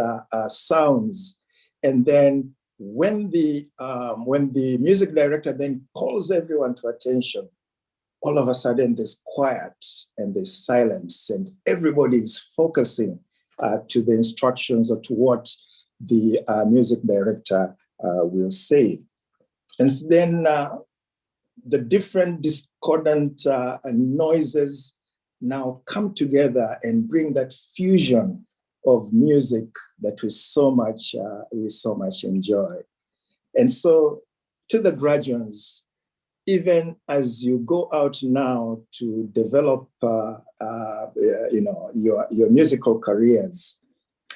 sounds. And then when the music director then calls everyone to attention, all of a sudden there's quiet and there's silence, and everybody is focusing to the instructions or to what the music director will say. And then the different discordant noises now come together and bring that fusion of music that we so much enjoy. And so to the graduates, even as you go out now to develop your musical careers,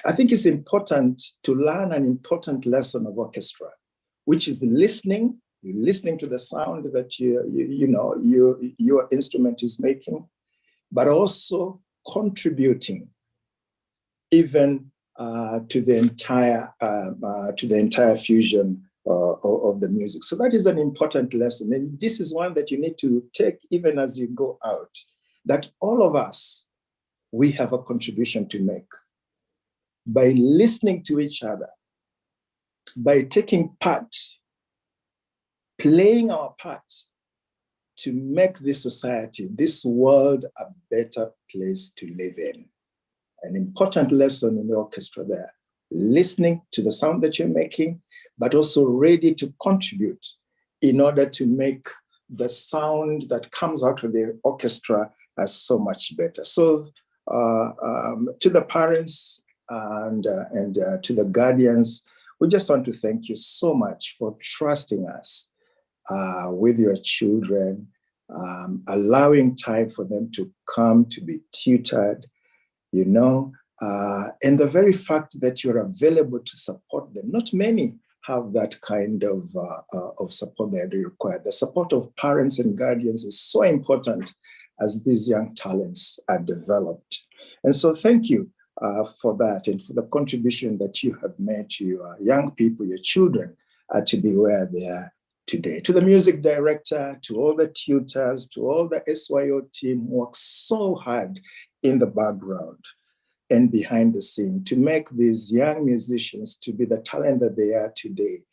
I think it's important to learn an important lesson of orchestra, which is listening. You're listening to the sound that your instrument is making, but also contributing even to the entire fusion of the music. So that is an important lesson. And this is one that you need to take even as you go out, that all of us, we have a contribution to make. By listening to each other, by taking part, playing our part to make this society, this world, a better place to live in. An important lesson in the orchestra there, listening to the sound that you're making, but also ready to contribute in order to make the sound that comes out of the orchestra as so much better. So to the parents and to the guardians, we just want to thank you so much for trusting us with your children, allowing time for them to come to be tutored, and the very fact that you're available to support them. Not many have that kind of support that they require. The support of parents and guardians is so important as these young talents are developed. And so thank you for that and for the contribution that you have made to your young people, your children, to be where they are today. To the music director, to all the tutors, to all the SYO team who work so hard in the background and behind the scene to make these young musicians to be the talent that they are today.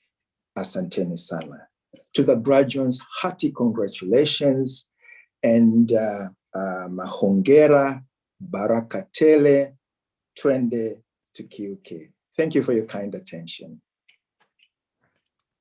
Asanteni sana. To the graduates, hearty congratulations and mahongera, baraka tele, twende tukiuke. Thank you for your kind attention.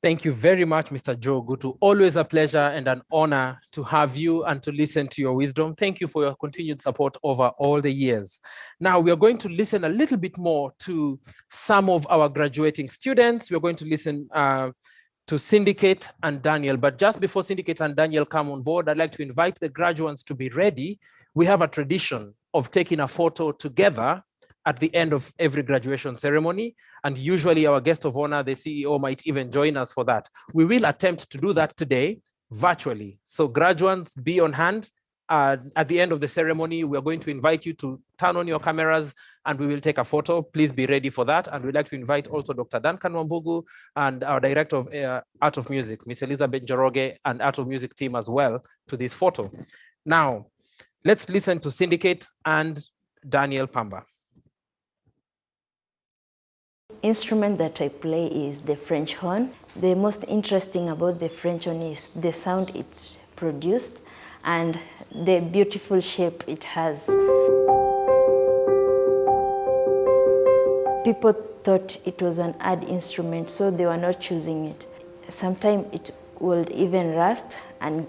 Thank you very much, Mr. Joe Gutu. Always a pleasure and an honor to have you and to listen to your wisdom. Thank you for your continued support over all the years. Now we are going to listen a little bit more to some of our graduating students. We're going to listen to Syndicate and Daniel. But just before Syndicate and Daniel come on board, I'd like to invite the graduates to be ready. We have a tradition of taking a photo together at the end of every graduation ceremony. And usually our guest of honor, the CEO, might even join us for that. We will attempt to do that today virtually. So graduates, be on hand. At the end of the ceremony, we are going to invite you to turn on your cameras and we will take a photo. Please be ready for that. And we'd like to invite also Dr. Duncan Wambugu and our Director of Art of Music, Miss Elizabeth Njoroge, and Art of Music team as well to this photo. Now, let's listen to Syndicate and Daniel Pamba. Instrument that I play is the French horn. The most interesting about the French horn is the sound it produced and the beautiful shape it has. People thought it was an odd instrument, so they were not choosing it. Sometimes it would even rust and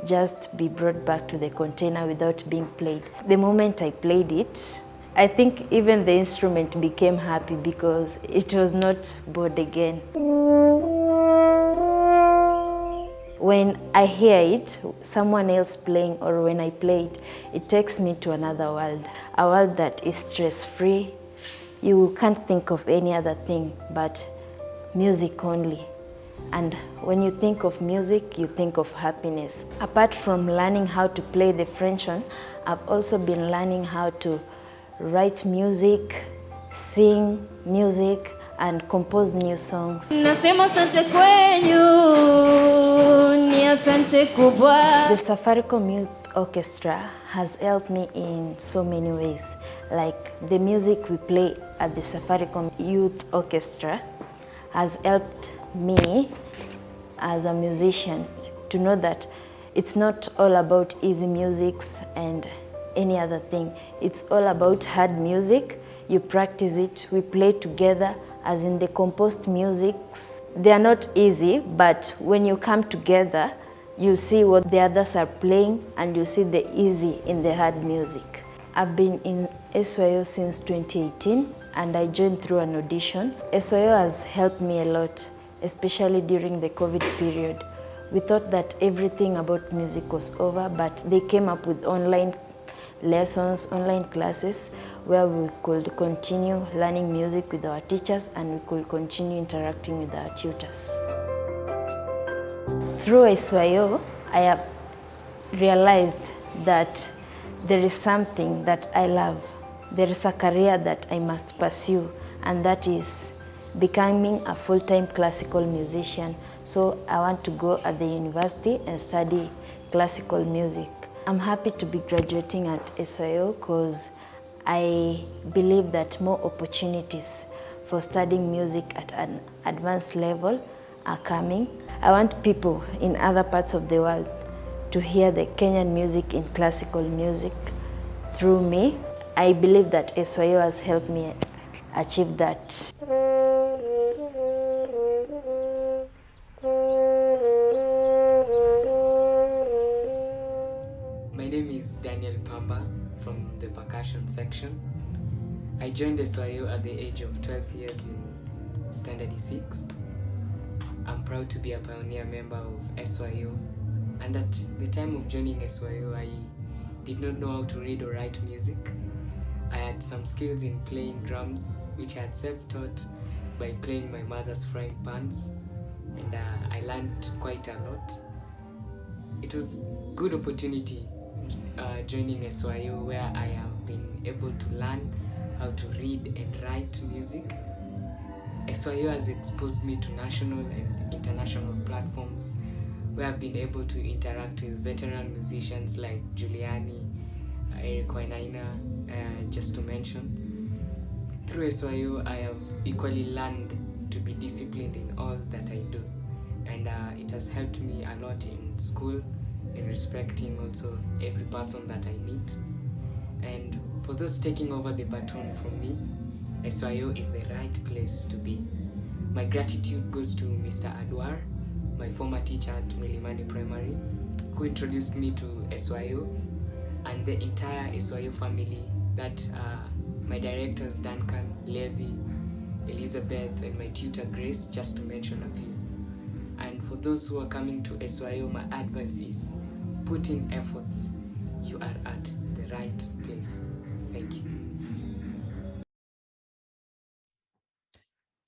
just be brought back to the container without being played. The moment I played it, I think even the instrument became happy because it was not bored again. When I hear it, someone else playing, or when I play it, it takes me to another world, a world that is stress-free. You can't think of any other thing but music only. And when you think of music, you think of happiness. Apart from learning how to play the French horn, I've also been learning how to write music, sing music, and compose new songs. Nasema asante kwenyu, ni asante kubwa. The Safaricom Youth Orchestra has helped me in so many ways. Like the music we play at the Safaricom Youth Orchestra has helped me as a musician to know that it's not all about easy musics and any other thing. It's all about hard music. You practice it, we play together, as in the composed musics. They are not easy, but when you come together, you see what the others are playing and you see the easy in the hard music. I've been in SYO since 2018 and I joined through an audition. SYO has helped me a lot, especially during the COVID period. We thought that everything about music was over, but they came up with online lessons, online classes, where we could continue learning music with our teachers and we could continue interacting with our tutors. Through SYO, I have realized that there is something that I love. There is a career that I must pursue, and that is becoming a full-time classical musician. So I want to go at the university and study classical music. I'm happy to be graduating at SYO because I believe that more opportunities for studying music at an advanced level are coming. I want people in other parts of the world to hear the Kenyan music in classical music through me. I believe that SYO has helped me achieve that. My name is Daniel Pamba from the percussion section. I joined SYO at the age of 12 years in Standard E6. I'm proud to be a pioneer member of SYO, and at the time of joining SYO, I did not know how to read or write music. I had some skills in playing drums, which I had self-taught by playing my mother's frying pans, and I learned quite a lot. It was a good opportunity joining SYO, where I have been able to learn how to read and write music. SYO has exposed me to national and international platforms where I've been able to interact with veteran musicians like Giuliani, Eric Wainaina, just to mention. Through SYO, I have equally learned to be disciplined in all that I do, and it has helped me a lot in school, in respecting also every person that I meet. And for those taking over the baton from me, SYO is the right place to be. My gratitude goes to Mr. Adwar, my former teacher at Milimani Primary, who introduced me to SYO, and the entire SYO family, that my directors Duncan, Levy, Elizabeth, and my tutor Grace, just to mention a few. And for those who are coming to SYO, my advice is put in efforts. You are at the right place. Thank you.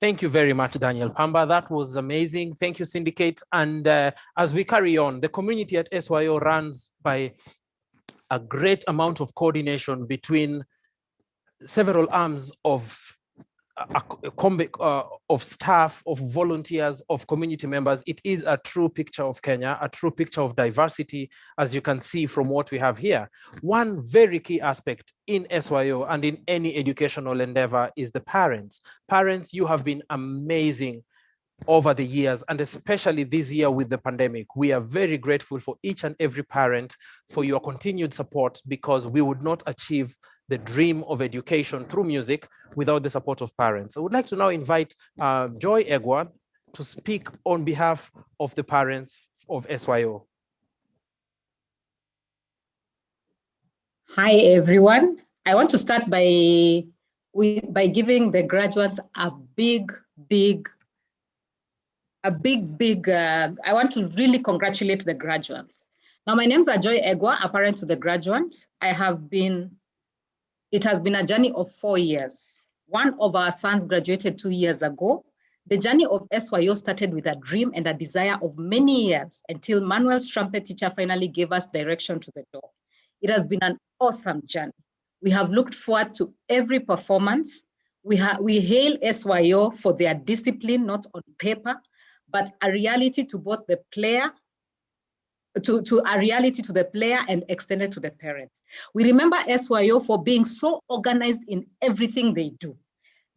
Thank you very much, Daniel Pamba. That was amazing. Thank you, Syndicate. And as we carry on, the community at SYO runs by a great amount of coordination between several arms of staff, of volunteers, of community members. It is a true picture of Kenya, a true picture of diversity, as you can see from what we have here. One very key aspect in SYO and in any educational endeavor is the parents. Parents, you have been amazing over the years, and especially this year with the pandemic. We are very grateful for each and every parent for your continued support, because we would not achieve the dream of education through music without the support of parents. I would like to now invite Joy Egwa to speak on behalf of the parents of SYO. Hi, everyone. I want to start by giving the graduates I want to really congratulate the graduates. Now, my name is Joy Egwa, a parent to the graduates. It has been a journey of 4 years. One of our sons graduated 2 years ago. The journey of SYO started with a dream and a desire of many years, until Manuel's trumpet teacher finally gave us direction to the door. It has been an awesome journey. We have looked forward to every performance. We hail SYO for their discipline, not on paper, but a reality to both the player, a reality to the player and extended to the parents. We remember SYO for being so organized in everything they do.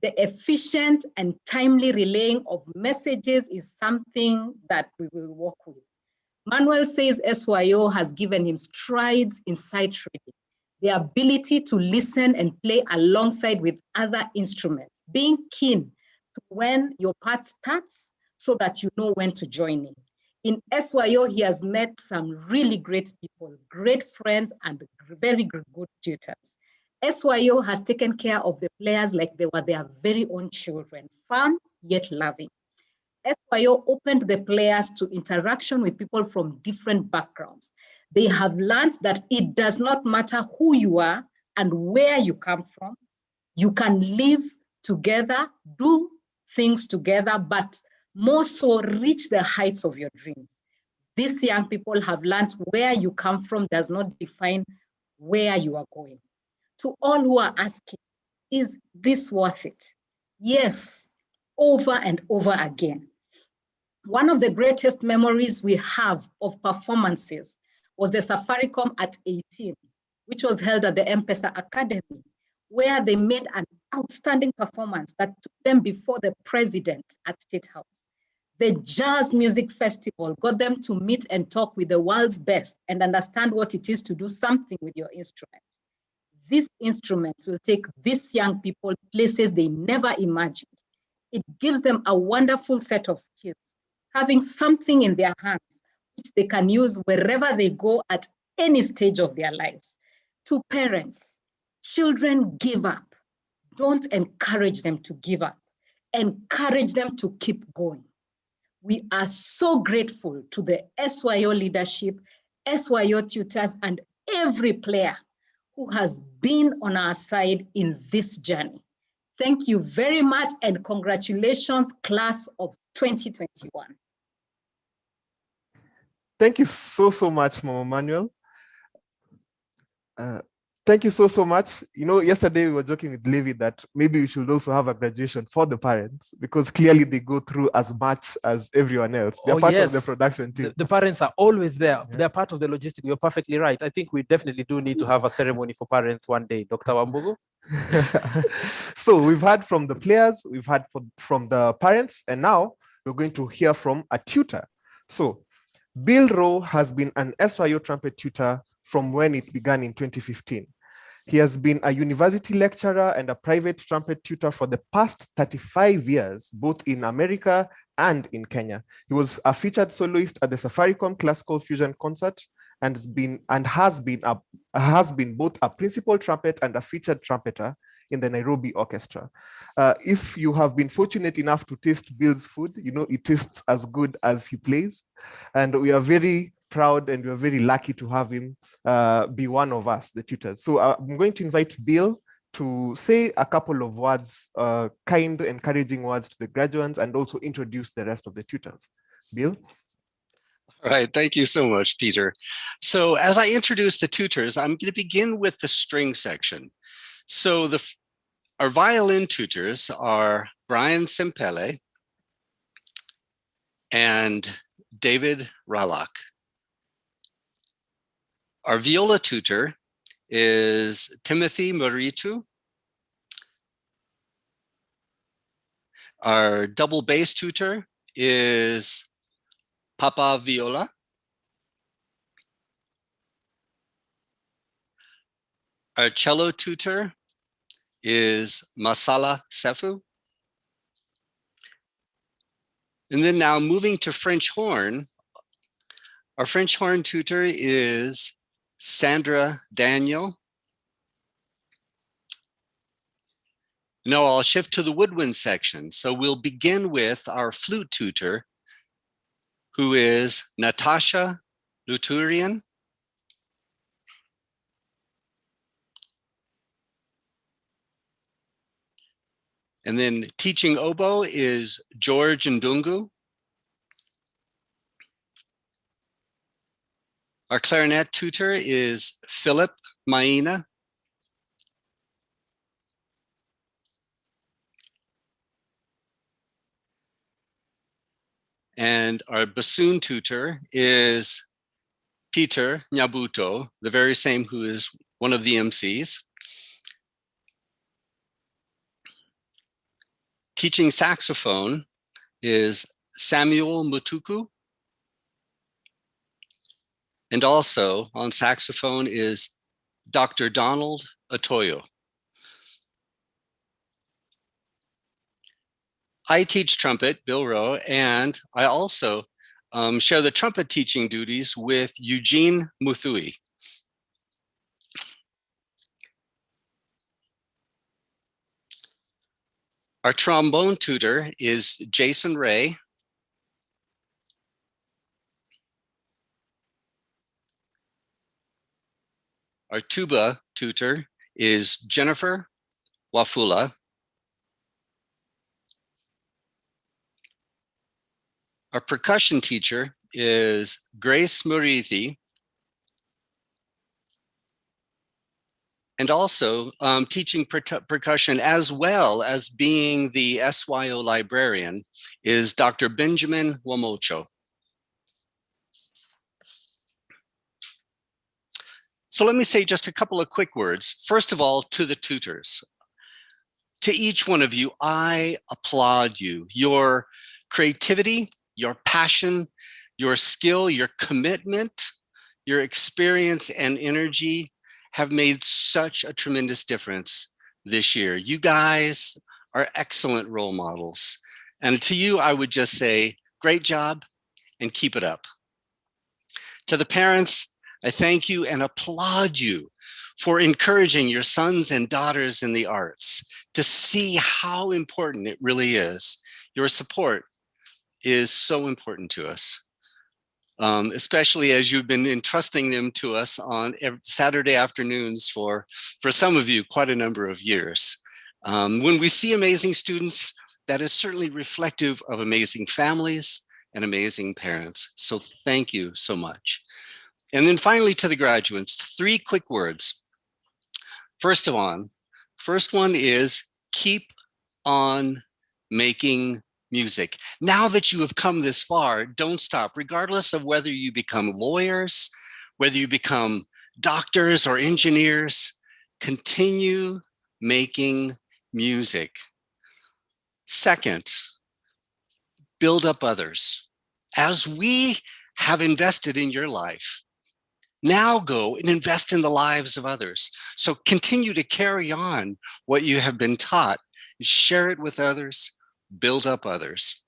The efficient and timely relaying of messages is something that we will work with. Manuel says SYO has given him strides in sight reading, the ability to listen and play alongside with other instruments, being keen to when your part starts so that you know when to join in. In SYO, he has met some really great people, great friends, and very good tutors. SYO has taken care of the players like they were their very own children, fun yet loving. SYO opened the players to interaction with people from different backgrounds. They have learned that it does not matter who you are and where you come from. You can live together, do things together, but more so reach the heights of your dreams. These young people have learned where you come from does not define where you are going. To all who are asking, is this worth it? Yes, over and over again. One of the greatest memories we have of performances was the Safaricom at 18, which was held at the M-Pesa Academy, where they made an outstanding performance that took them before the president at State House. The Jazz Music Festival got them to meet and talk with the world's best and understand what it is to do something with your instrument. These instruments will take these young people places they never imagined. It gives them a wonderful set of skills, having something in their hands which they can use wherever they go at any stage of their lives. To parents, children give up. Don't encourage them to give up. Encourage them to keep going. We are so grateful to the SYO leadership, SYO tutors, and every player who has been on our side in this journey. Thank you very much, and congratulations, class of 2021. Thank you so much, Mama Manuel. Thank you so much. You know, yesterday we were joking with Levi that maybe we should also have a graduation for the parents, because clearly they go through as much as everyone else. They're part of the production team. The parents are always there. Yeah. They're part of the logistics. You're perfectly right. I think we definitely do need to have a ceremony for parents one day, Dr. Wambugu. So we've heard from the players, we've heard from the parents, and now we're going to hear from a tutor. So Bill Rowe has been an SYO trumpet tutor from when it began in 2015. He has been a university lecturer and a private trumpet tutor for the past 35 years, both in America and in Kenya. He was a featured soloist at the Safaricom Classical Fusion Concert and has been both a principal trumpet and a featured trumpeter in the Nairobi Orchestra. If you have been fortunate enough to taste Bill's food, you know it tastes as good as he plays. And we are very proud and we're very lucky to have him be one of us, the tutors. So I'm going to invite Bill to say a couple of words, kind, encouraging words to the graduates, and also introduce the rest of the tutors. Bill? All right, thank you so much, Peter. So as I introduce the tutors, I'm going to begin with the string section. So our violin tutors are Brian Sempele and David Ralak. Our viola tutor is Timothy Moritu. Our double bass tutor is Papa Viola. Our cello tutor is Masala Sefu. And then now moving to French horn, our French horn tutor is Sandra Daniel. Now I'll shift to the woodwind section. So we'll begin with our flute tutor, who is Natasha Luturian. And then teaching oboe is George Ndungu. Our clarinet tutor is Philip Maina. And our bassoon tutor is Peter Nyabuto, the very same who is one of the MCs. Teaching saxophone is Samuel Mutuku. And also on saxophone is Dr. Donald Atoyo. I teach trumpet, Bill Rowe, and I also share the trumpet teaching duties with Eugene Muthui. Our trombone tutor is Jason Ray. Our tuba tutor is Jennifer Wafula. Our percussion teacher is Grace Murithi. And also teaching percussion as well as being the SYO librarian is Dr. Benjamin Wamocho. So let me say just a couple of quick words. First of all, to the tutors. To each one of you, I applaud you. Your creativity, your passion, your skill, your commitment, your experience and energy have made such a tremendous difference this year. You guys are excellent role models. And to you, I would just say, great job and keep it up. To the parents, I thank you and applaud you for encouraging your sons and daughters in the arts to see how important it really is. Your support is so important to us. Especially as you've been entrusting them to us on Saturday afternoons for some of you, quite a number of years. When we see amazing students, that is certainly reflective of amazing families and amazing parents. So thank you so much. And then finally to the graduates, 3 quick words. First one is keep on making music. Now that you have come this far, don't stop, regardless of whether you become lawyers, whether you become doctors or engineers, continue making music. Second, build up others. As we have invested in your life, now go and invest in the lives of others. So continue to carry on what you have been taught, share it with others, build up others.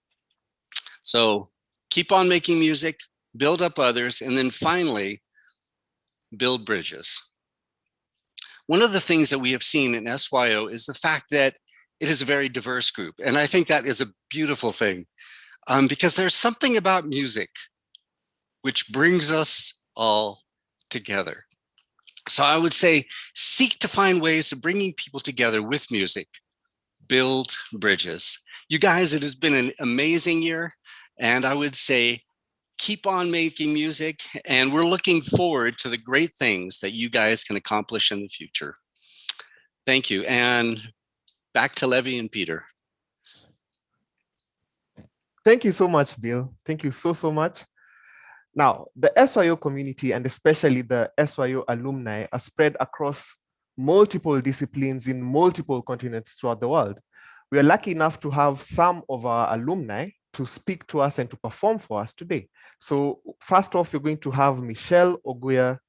So keep on making music, build up others, and then finally, build bridges. One of the things that we have seen in SYO is the fact that it is a very diverse group. And I think that is a beautiful thing because there's something about music which brings us all together. So I would say, seek to find ways of bringing people together with music, build bridges. You guys, it has been an amazing year. And I would say, keep on making music. And we're looking forward to the great things that you guys can accomplish in the future. Thank you. And back to Levy and Peter. Thank you so much, Bill. Thank you so much. Now, the SYO community and especially the SYO alumni are spread across multiple disciplines in multiple continents throughout the world. We are lucky enough to have some of our alumni to speak to us and to perform for us today. So first off, you're going to have Michelle Oguya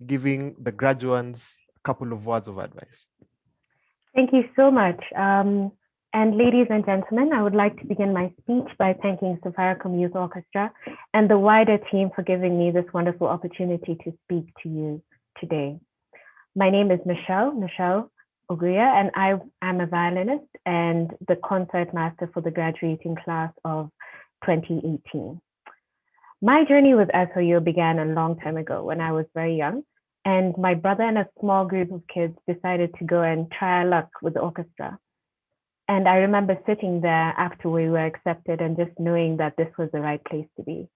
giving the graduates a couple of words of advice. Thank you so much. And ladies and gentlemen, I would like to begin my speech by thanking Safaricom Youth Orchestra and the wider team for giving me this wonderful opportunity to speak to you today. My name is Michelle Oguya, and I am a violinist and the concert master for the graduating class of 2018. My journey with SYO began a long time ago when I was very young, and my brother and a small group of kids decided to go and try our luck with the orchestra. And I remember sitting there after we were accepted and just knowing that this was the right place to be.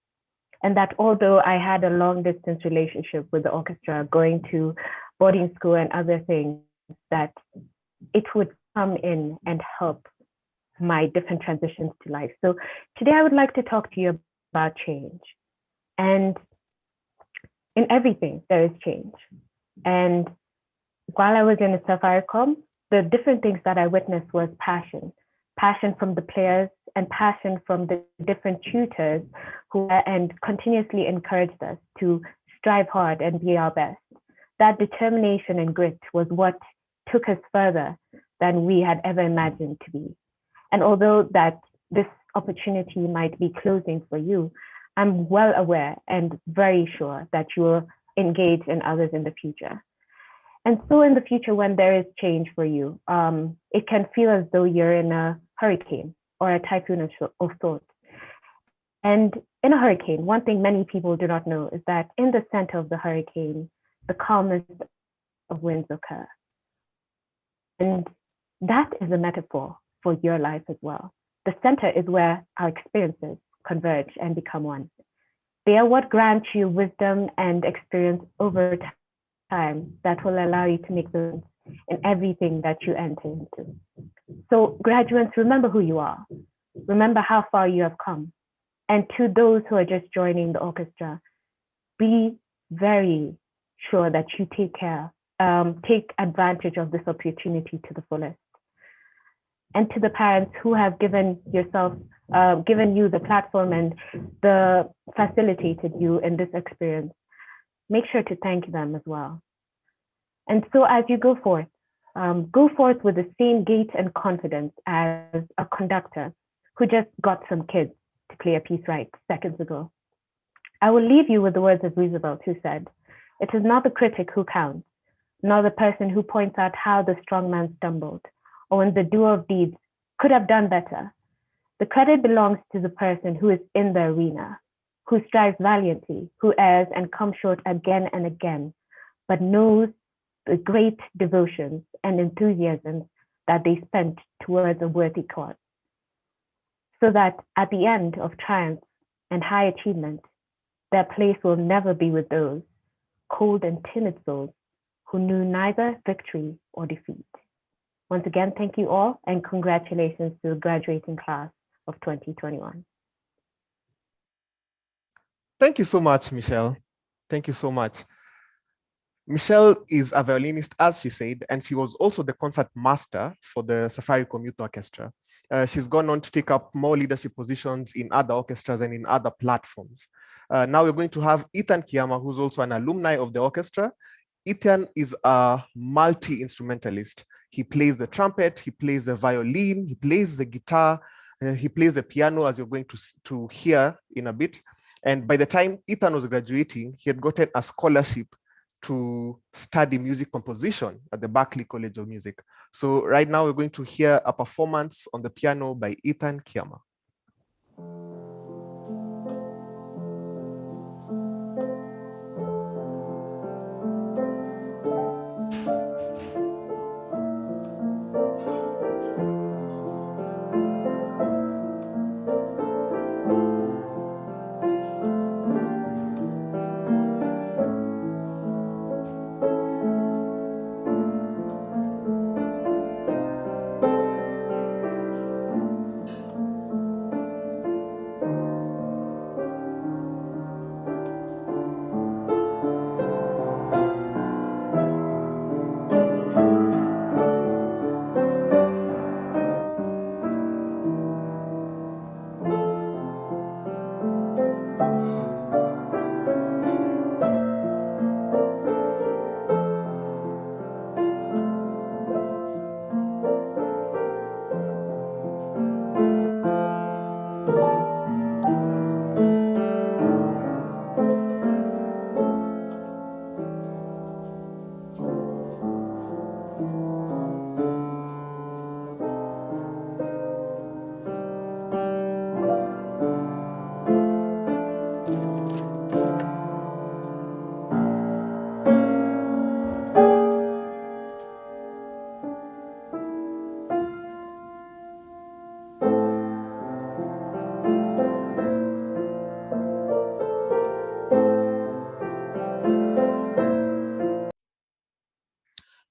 And that although I had a long distance relationship with the orchestra, going to boarding school and other things, that it would come in and help my different transitions to life. So today I would like to talk to you about change. And in everything, there is change. And while I was in the Safaricom, the different things that I witnessed was passion from the players and passion from the different tutors who and continuously encouraged us to strive hard and be our best. That determination and grit was what took us further than we had ever imagined to be. And although that this opportunity might be closing for you, I'm well aware and very sure that you will engage in others in the future. And so in the future, when there is change for you, it can feel as though you're in a hurricane or a typhoon of sorts. And in a hurricane, one thing many people do not know is that in the center of the hurricane, the calmest of winds occur. And that is a metaphor for your life as well. The center is where our experiences converge and become one. They are what grant you wisdom and experience over time that will allow you to make the in everything that you enter into. So graduates, remember who you are. Remember how far you have come. And to those who are just joining the orchestra, be very sure that you take advantage of this opportunity to the fullest. And to the parents who have given you the platform and facilitated you in this experience, make sure to thank them as well. And so as you go forth with the same gait and confidence as a conductor who just got some kids to play a piece right seconds ago. I will leave you with the words of Roosevelt, who said, "It is not the critic who counts, nor the person who points out how the strong man stumbled, or when the doer of deeds could have done better. The credit belongs to the person who is in the arena, who strives valiantly, who errs and comes short again and again, but knows the great devotions and enthusiasms that they spent towards a worthy cause. So that at the end of triumph and high achievement, their place will never be with those cold and timid souls who knew neither victory or defeat." Once again, thank you all and congratulations to the graduating class of 2021. Thank you so much, Michelle. Thank you so much. Michelle is a violinist, as she said, and she was also the concert master for the Safaricom Youth Orchestra. She's gone on to take up more leadership positions in other orchestras and in other platforms. Now we're going to have Ethan Kiyama, who's also an alumni of the orchestra. Ethan is a multi-instrumentalist. He plays the trumpet, he plays the violin, he plays the guitar, He plays the piano, as you're going to hear in a bit. And by the time Ethan was graduating, he had gotten a scholarship to study music composition at the Berklee College of Music. So right now we're going to hear a performance on the piano by Ethan Kiama.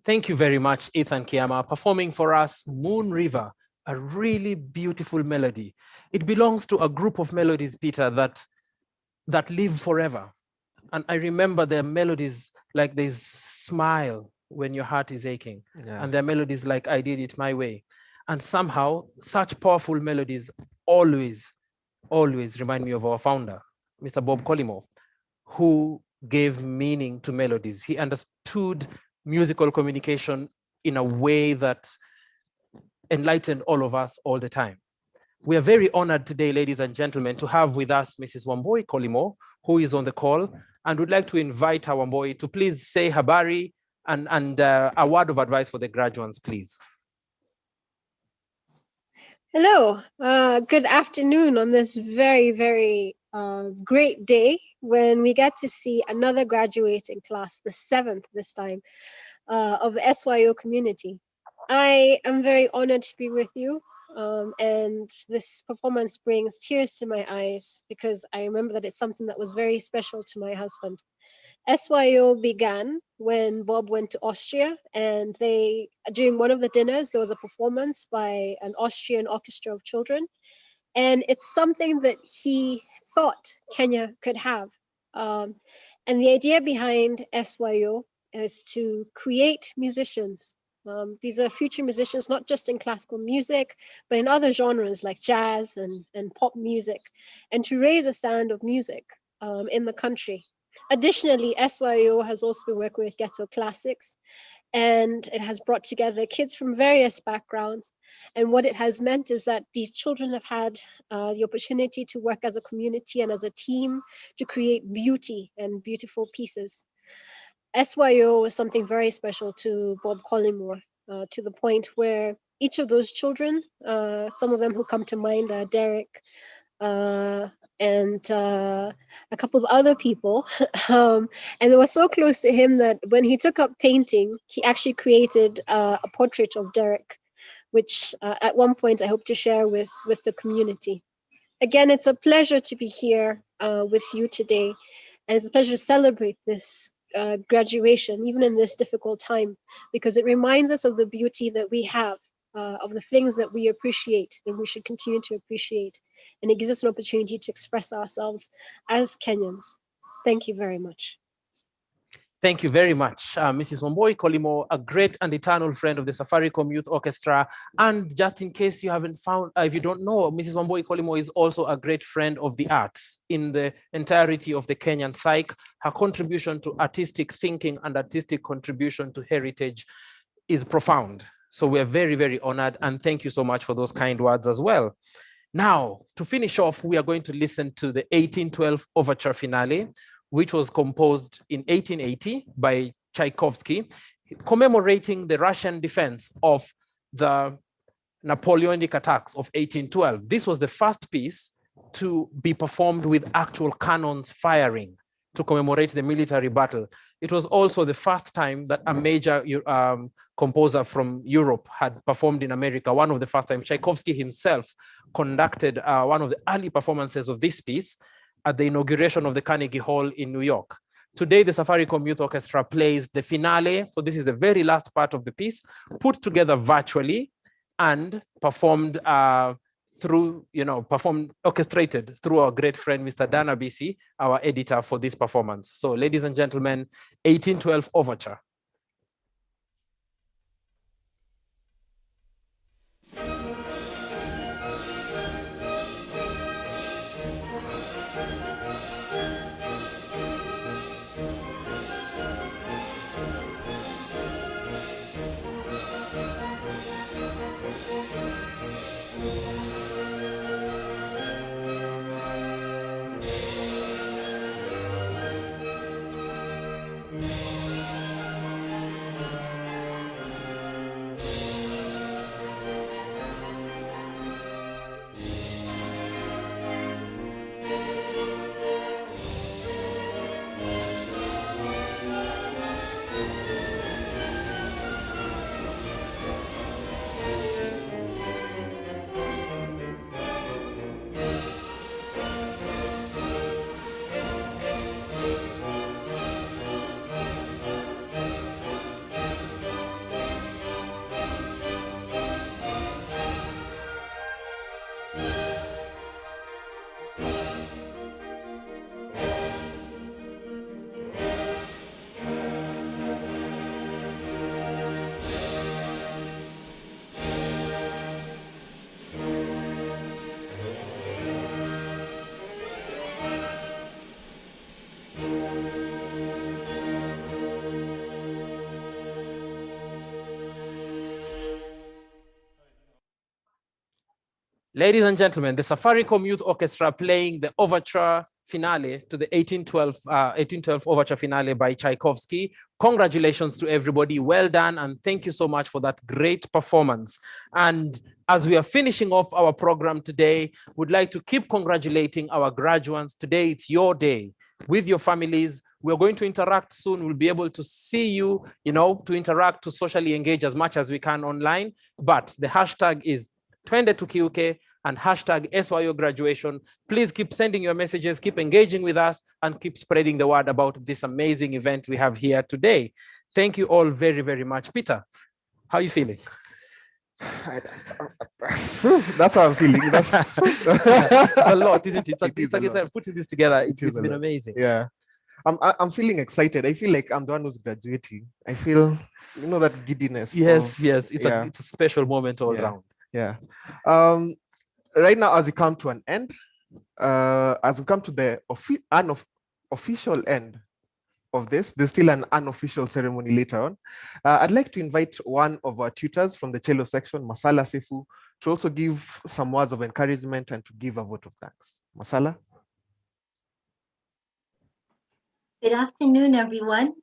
Thank you very much, Ethan Kiama, performing for us Moon River, a really beautiful melody. It belongs to a group of melodies, Peter, that live forever. And I remember their melodies like this smile when your heart is aching. Yeah. And their melodies like I Did It My Way. And somehow such powerful melodies always remind me of our founder, Mr. Bob Collymore, who gave meaning to melodies. He understood musical communication in a way that enlightened all of us all the time. We are very honored today, ladies and gentlemen, to have with us Mrs. Wambui Collymore, who is on the call, and would like to invite her Wambui to please say habari and a word of advice for the graduates, please. Hello, good afternoon on this very, very great day when we get to see another graduating class, the 7th this time, of the SYO community. I am very honored to be with you, and this performance brings tears to my eyes because I remember that it's something that was very special to my husband. SYO began when Bob went to Austria, and during one of the dinners, there was a performance by an Austrian orchestra of children. And it's something that he thought Kenya could have. And the idea behind SYO is to create musicians. These are future musicians, not just in classical music, but in other genres like jazz and pop music, and to raise a standard of music in the country. Additionally, SYO has also been working with Ghetto Classics, and it has brought together kids from various backgrounds. And what it has meant is that these children have had the opportunity to work as a community and as a team to create beauty and beautiful pieces. SYO was something very special to Bob Collymore, to the point where each of those children, some of them who come to mind are Derek, and a couple of other people. And they were so close to him that when he took up painting, he actually created a portrait of Derek, which at one point I hope to share with the community. Again, it's a pleasure to be here with you today. And it's a pleasure to celebrate this graduation, even in this difficult time, because it reminds us of the beauty that we have, of the things that we appreciate and we should continue to appreciate. And it gives us an opportunity to express ourselves as Kenyans. Thank you very much. Thank you very much, Mrs. Wambui Collymore, a great and eternal friend of the Safaricom Youth Orchestra. And just in case you haven't found, if you don't know, Mrs. Wambui Collymore is also a great friend of the arts in the entirety of the Kenyan psyche. Her contribution to artistic thinking and artistic contribution to heritage is profound. So we're very, very honored, and thank you so much for those kind words as well. Now, to finish off, we are going to listen to the 1812 Overture Finale, which was composed in 1880 by Tchaikovsky, commemorating the Russian defense of the Napoleonic attacks of 1812. This was the first piece to be performed with actual cannons firing to commemorate the military battle. It was also the first time that a major composer from Europe had performed in America, one of the first time. Tchaikovsky himself conducted one of the early performances of this piece at the inauguration of the Carnegie Hall in New York. Today, the Safaricom Youth Orchestra plays the finale. So this is the very last part of the piece, put together virtually and performed orchestrated through our great friend, Mr. Dana BC, our editor for this performance. So ladies and gentlemen, 1812 Overture. Ladies and gentlemen, the Safaricom Youth Orchestra playing the overture finale to the 1812 overture finale by Tchaikovsky. Congratulations to everybody. Well done. And thank you so much for that great performance. And as we are finishing off our program today, we'd like to keep congratulating our graduates. Today, it's your day with your families. We're going to interact soon. We'll be able to see you, to interact, to socially engage as much as we can online. But the hashtag is Twende Tukiuke and hashtag Syo Graduation. Please keep sending your messages, keep engaging with us, and keep spreading the word about this amazing event we have here today. Thank you all very, very much. Peter, how are you feeling? That's how I'm feeling. It's a lot, isn't it? It's putting this together, it's been amazing. Yeah. I'm feeling excited. I feel like I'm the one who's graduating. I feel, that giddiness. Yes. It's a special moment all around. Yeah. Right now, as we come to an end, as we come to the official end of this, there's still an unofficial ceremony later on. I'd like to invite one of our tutors from the cello section, Masala Sefu, to also give some words of encouragement and to give a vote of thanks. Masala? Good afternoon, everyone.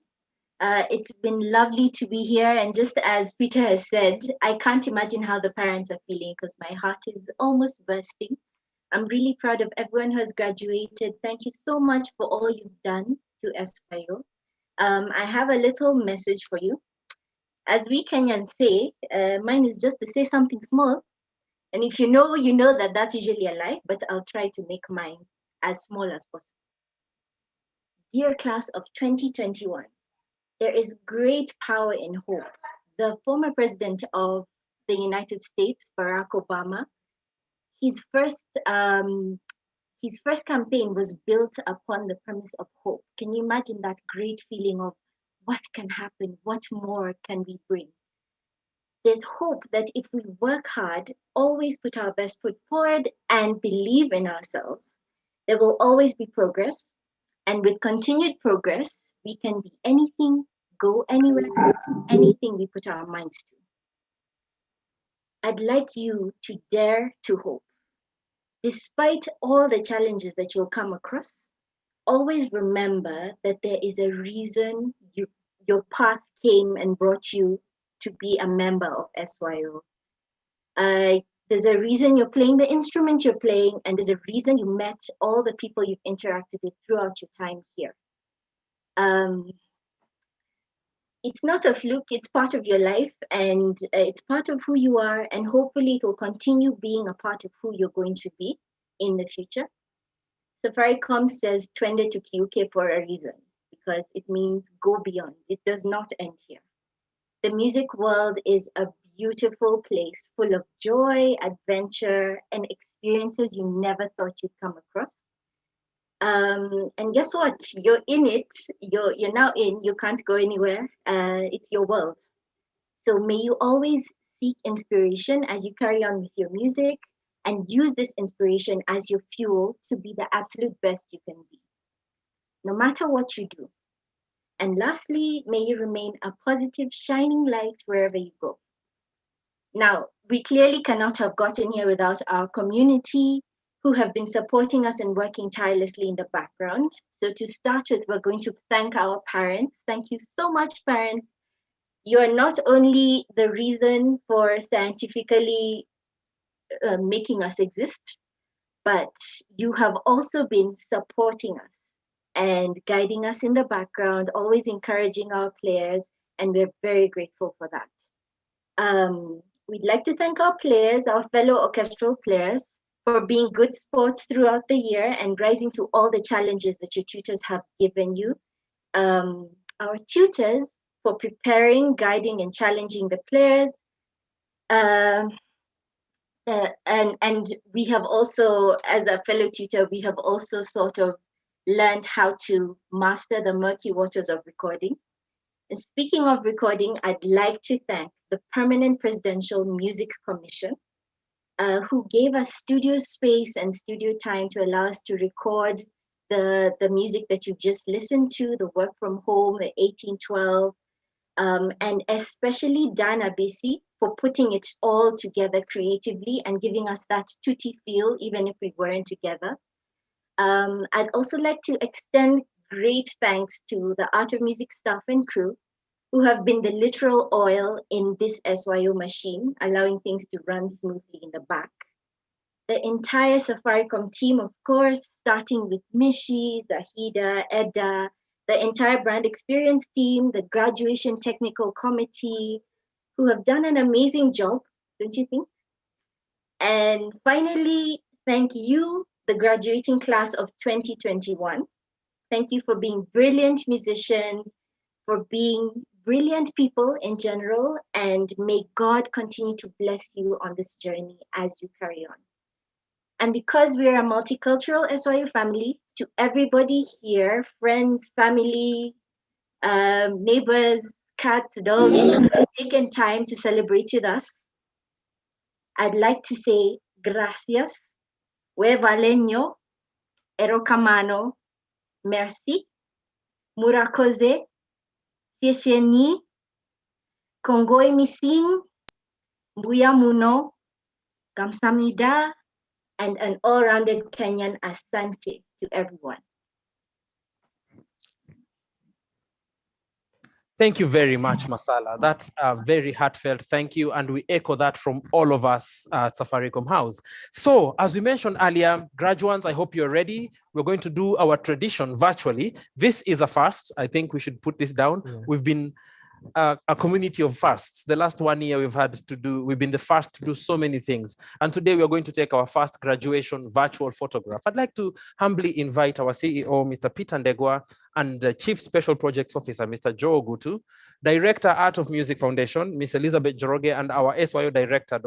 It's been lovely to be here. And just as Peter has said, I can't imagine how the parents are feeling because my heart is almost bursting. I'm really proud of everyone who has graduated. Thank you so much for all you've done to Syo. I have a little message for you. As we Kenyans say, mine is just to say something small. And if you know that that's usually a lie, but I'll try to make mine as small as possible. Dear class of 2021, there is great power in hope. The former president of the United States, Barack Obama, his first campaign was built upon the premise of hope. Can you imagine that great feeling of what can happen? What more can we bring? There's hope that if we work hard, always put our best foot forward and believe in ourselves, there will always be progress. And with continued progress, we can be anything, go anywhere, anything we put our minds to. I'd like you to dare to hope. despite all the challenges that you'll come across, always remember that there is a reason your path came and brought you to be a member of SYO. There's a reason you're playing the instrument you're playing, and there's a reason you met all the people you've interacted with throughout your time here. It's not a fluke, it's part of your life, and it's part of who you are, and hopefully it will continue being a part of who you're going to be in the future. Safaricom says twende tukiuke for a reason, because it means go beyond. It does not end here. The music world is a beautiful place full of joy, adventure, and experiences you never thought you'd come across. And guess what? You're in it. You're now in. You can't go anywhere. It's your world. So may you always seek inspiration as you carry on with your music, and use this inspiration as your fuel to be the absolute best you can be, no matter what you do. And lastly, may you remain a positive, shining light wherever you go. Now, we clearly cannot have gotten here without our community, who have been supporting us and working tirelessly in the background. So to start with, we're going to thank our parents. Thank you so much, parents. You are not only the reason for scientifically making us exist, but you have also been supporting us and guiding us in the background, always encouraging our players, and we're very grateful for that. We'd like to thank our players, our fellow orchestral players, for being good sports throughout the year and rising to all the challenges that your tutors have given you. Our tutors for preparing, guiding, and challenging the players. And we have also, as a fellow tutor, we have also sort of learned how to master the murky waters of recording. And speaking of recording, I'd like to thank the Permanent Presidential Music Commission, who gave us studio space and studio time to allow us to record the music that you've just listened to, the work from home, the 1812, and especially Dana Bisi for putting it all together creatively and giving us that tutti feel, even if we weren't together. I'd also like to extend great thanks to the Art of Music staff and crew, who have been the literal oil in this SYO machine, allowing things to run smoothly in the back. The entire Safaricom team, of course, starting with Mishi, Zahida, Edda, the entire brand experience team, the graduation technical committee, who have done an amazing job, don't you think? And finally, thank you, the graduating class of 2021. Thank you for being brilliant musicians, for being brilliant people in general, and may God continue to bless you on this journey as you carry on. And because we are a multicultural SYO family, to everybody here, friends, family, neighbors, cats, dogs, who have taken time to celebrate with us, I'd like to say gracias, we valeño, erokamano, merci, murakoze, siesieni, kongoi mising, mbuyamuno, kamsamida, and an all-rounded Kenyan asante to everyone. Thank you very much, Masala. That's a very heartfelt thank you, and we echo that from all of us at Safaricom House. So, as we mentioned earlier, graduates, I hope you're ready. We're going to do our tradition virtually. This is a first. I think we should put this down. Yeah. We've been a community of firsts. The last 1 year we've been the first to do so many things. And today we're going to take our first graduation virtual photograph. I'd like to humbly invite our CEO, Mr. Peter Ndegwa, and the Chief Special Projects Officer, Mr. Joe Gutu, Director, Art of Music Foundation, Ms. Elizabeth Joroge, and our SYO Director,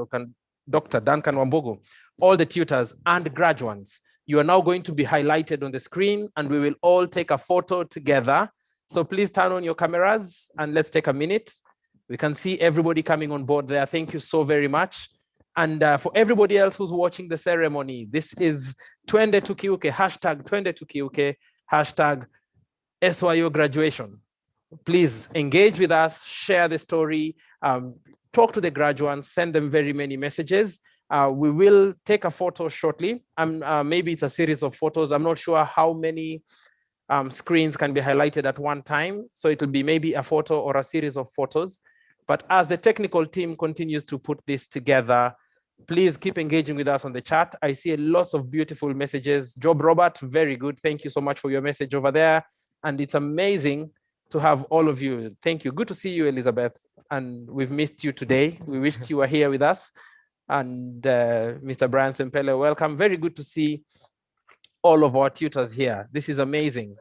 Dr. Duncan Wambugu, all the tutors and graduates. You are now going to be highlighted on the screen, and we will all take a photo together. So please turn on your cameras and let's take a minute. We can see everybody coming on board there. Thank you so very much. And for everybody else who's watching the ceremony, this is Twende Tukiuke, hashtag Twende Tukiuke, hashtag Syo Graduation. Please engage with us, share the story, talk to the graduates, send them very many messages. We will take a photo shortly. Maybe it's a series of photos. I'm not sure how many screens can be highlighted at one time. So it will be maybe a photo or a series of photos. But as the technical team continues to put this together, please keep engaging with us on the chat. I see lots of beautiful messages. Job Robert, very good. Thank you so much for your message over there. And it's amazing to have all of you. Thank you. Good to see you, Elizabeth. And we've missed you today. We wished you were here with us. And Mr. Brian Sempele, welcome. Very good to see all of our tutors here. This is amazing.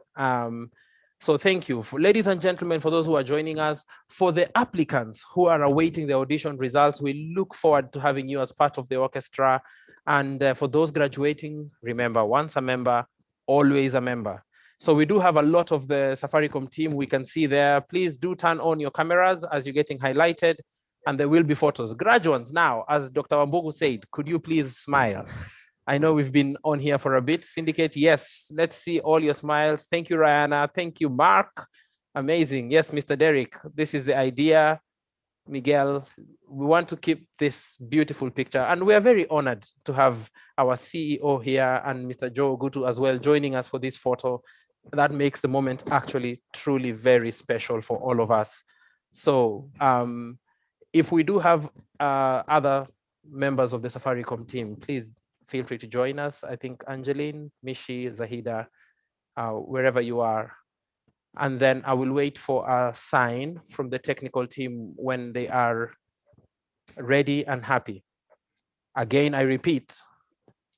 So thank you. Ladies and gentlemen, for those who are joining us, for the applicants who are awaiting the audition results, we look forward to having you as part of the orchestra. And for those graduating, remember, once a member, always a member. So we do have a lot of the Safaricom team we can see there. Please do turn on your cameras as you're getting highlighted, and there will be photos. Graduates now, as Dr. Wambugu said, could you please smile? I know we've been on here for a bit. Syndicate, yes, let's see all your smiles. Thank you, Rihanna. Thank you, Mark. Amazing. Yes, Mr. Derek, this is the idea. Miguel, we want to keep this beautiful picture. And we are very honored to have our CEO here and Mr. Joe Gutu as well joining us for this photo. That makes the moment actually truly very special for all of us. So if we do have other members of the Safaricom team, please feel free to join us. I think Angeline, Mishi, Zahida, wherever you are. And then I will wait for a sign from the technical team when they are ready and happy. Again, I repeat,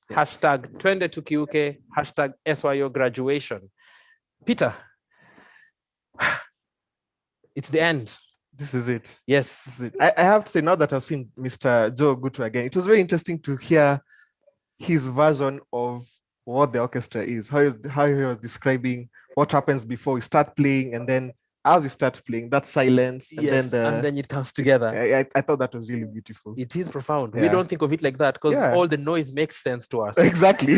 yes. Hashtag Twende Tukiuke, hashtag Syo Graduation. Peter, it's the end. This is it. Yes. This is it. I have to say, now that I've seen Mr. Joe Gutu again, it was very interesting to hear his version of what the orchestra is, how he was describing what happens before we start playing, and then as we start playing, that silence, and yes, then and then it comes together. I thought that was really beautiful. It is profound. Yeah. We don't think of it like that because all the noise makes sense to us. Exactly.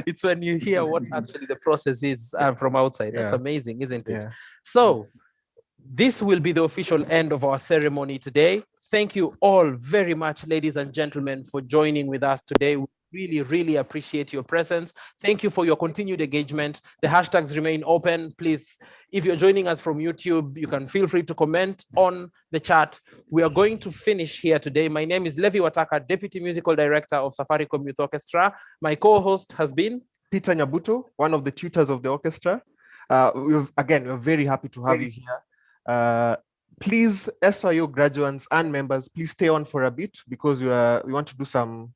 It's when you hear what actually the process is from outside. That's amazing, isn't it? Yeah. So this will be the official end of our ceremony today. Thank you all very much, ladies and gentlemen, for joining with us today. We really, really appreciate your presence. Thank you for your continued engagement. The hashtags remain open. Please, if you're joining us from YouTube, you can feel free to comment on the chat. We are going to finish here today. My name is Levi Wataka, Deputy Musical Director of Safaricom Youth Orchestra. My co-host has been Peter Nyabuto, one of the tutors of the orchestra. We're very happy to have you here. Please, Syo graduates and members, please stay on for a bit because we want to do some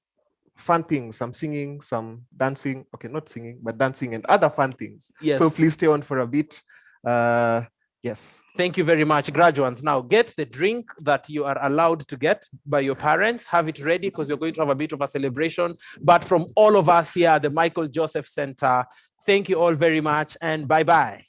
fun things, some singing, some dancing. Okay, not singing, but dancing and other fun things. Yes. So please stay on for a bit. Yes. Thank you very much, graduates. Now get the drink that you are allowed to get by your parents. Have it ready because we're going to have a bit of a celebration. But from all of us here at the Michael Joseph Center, thank you all very much and bye-bye.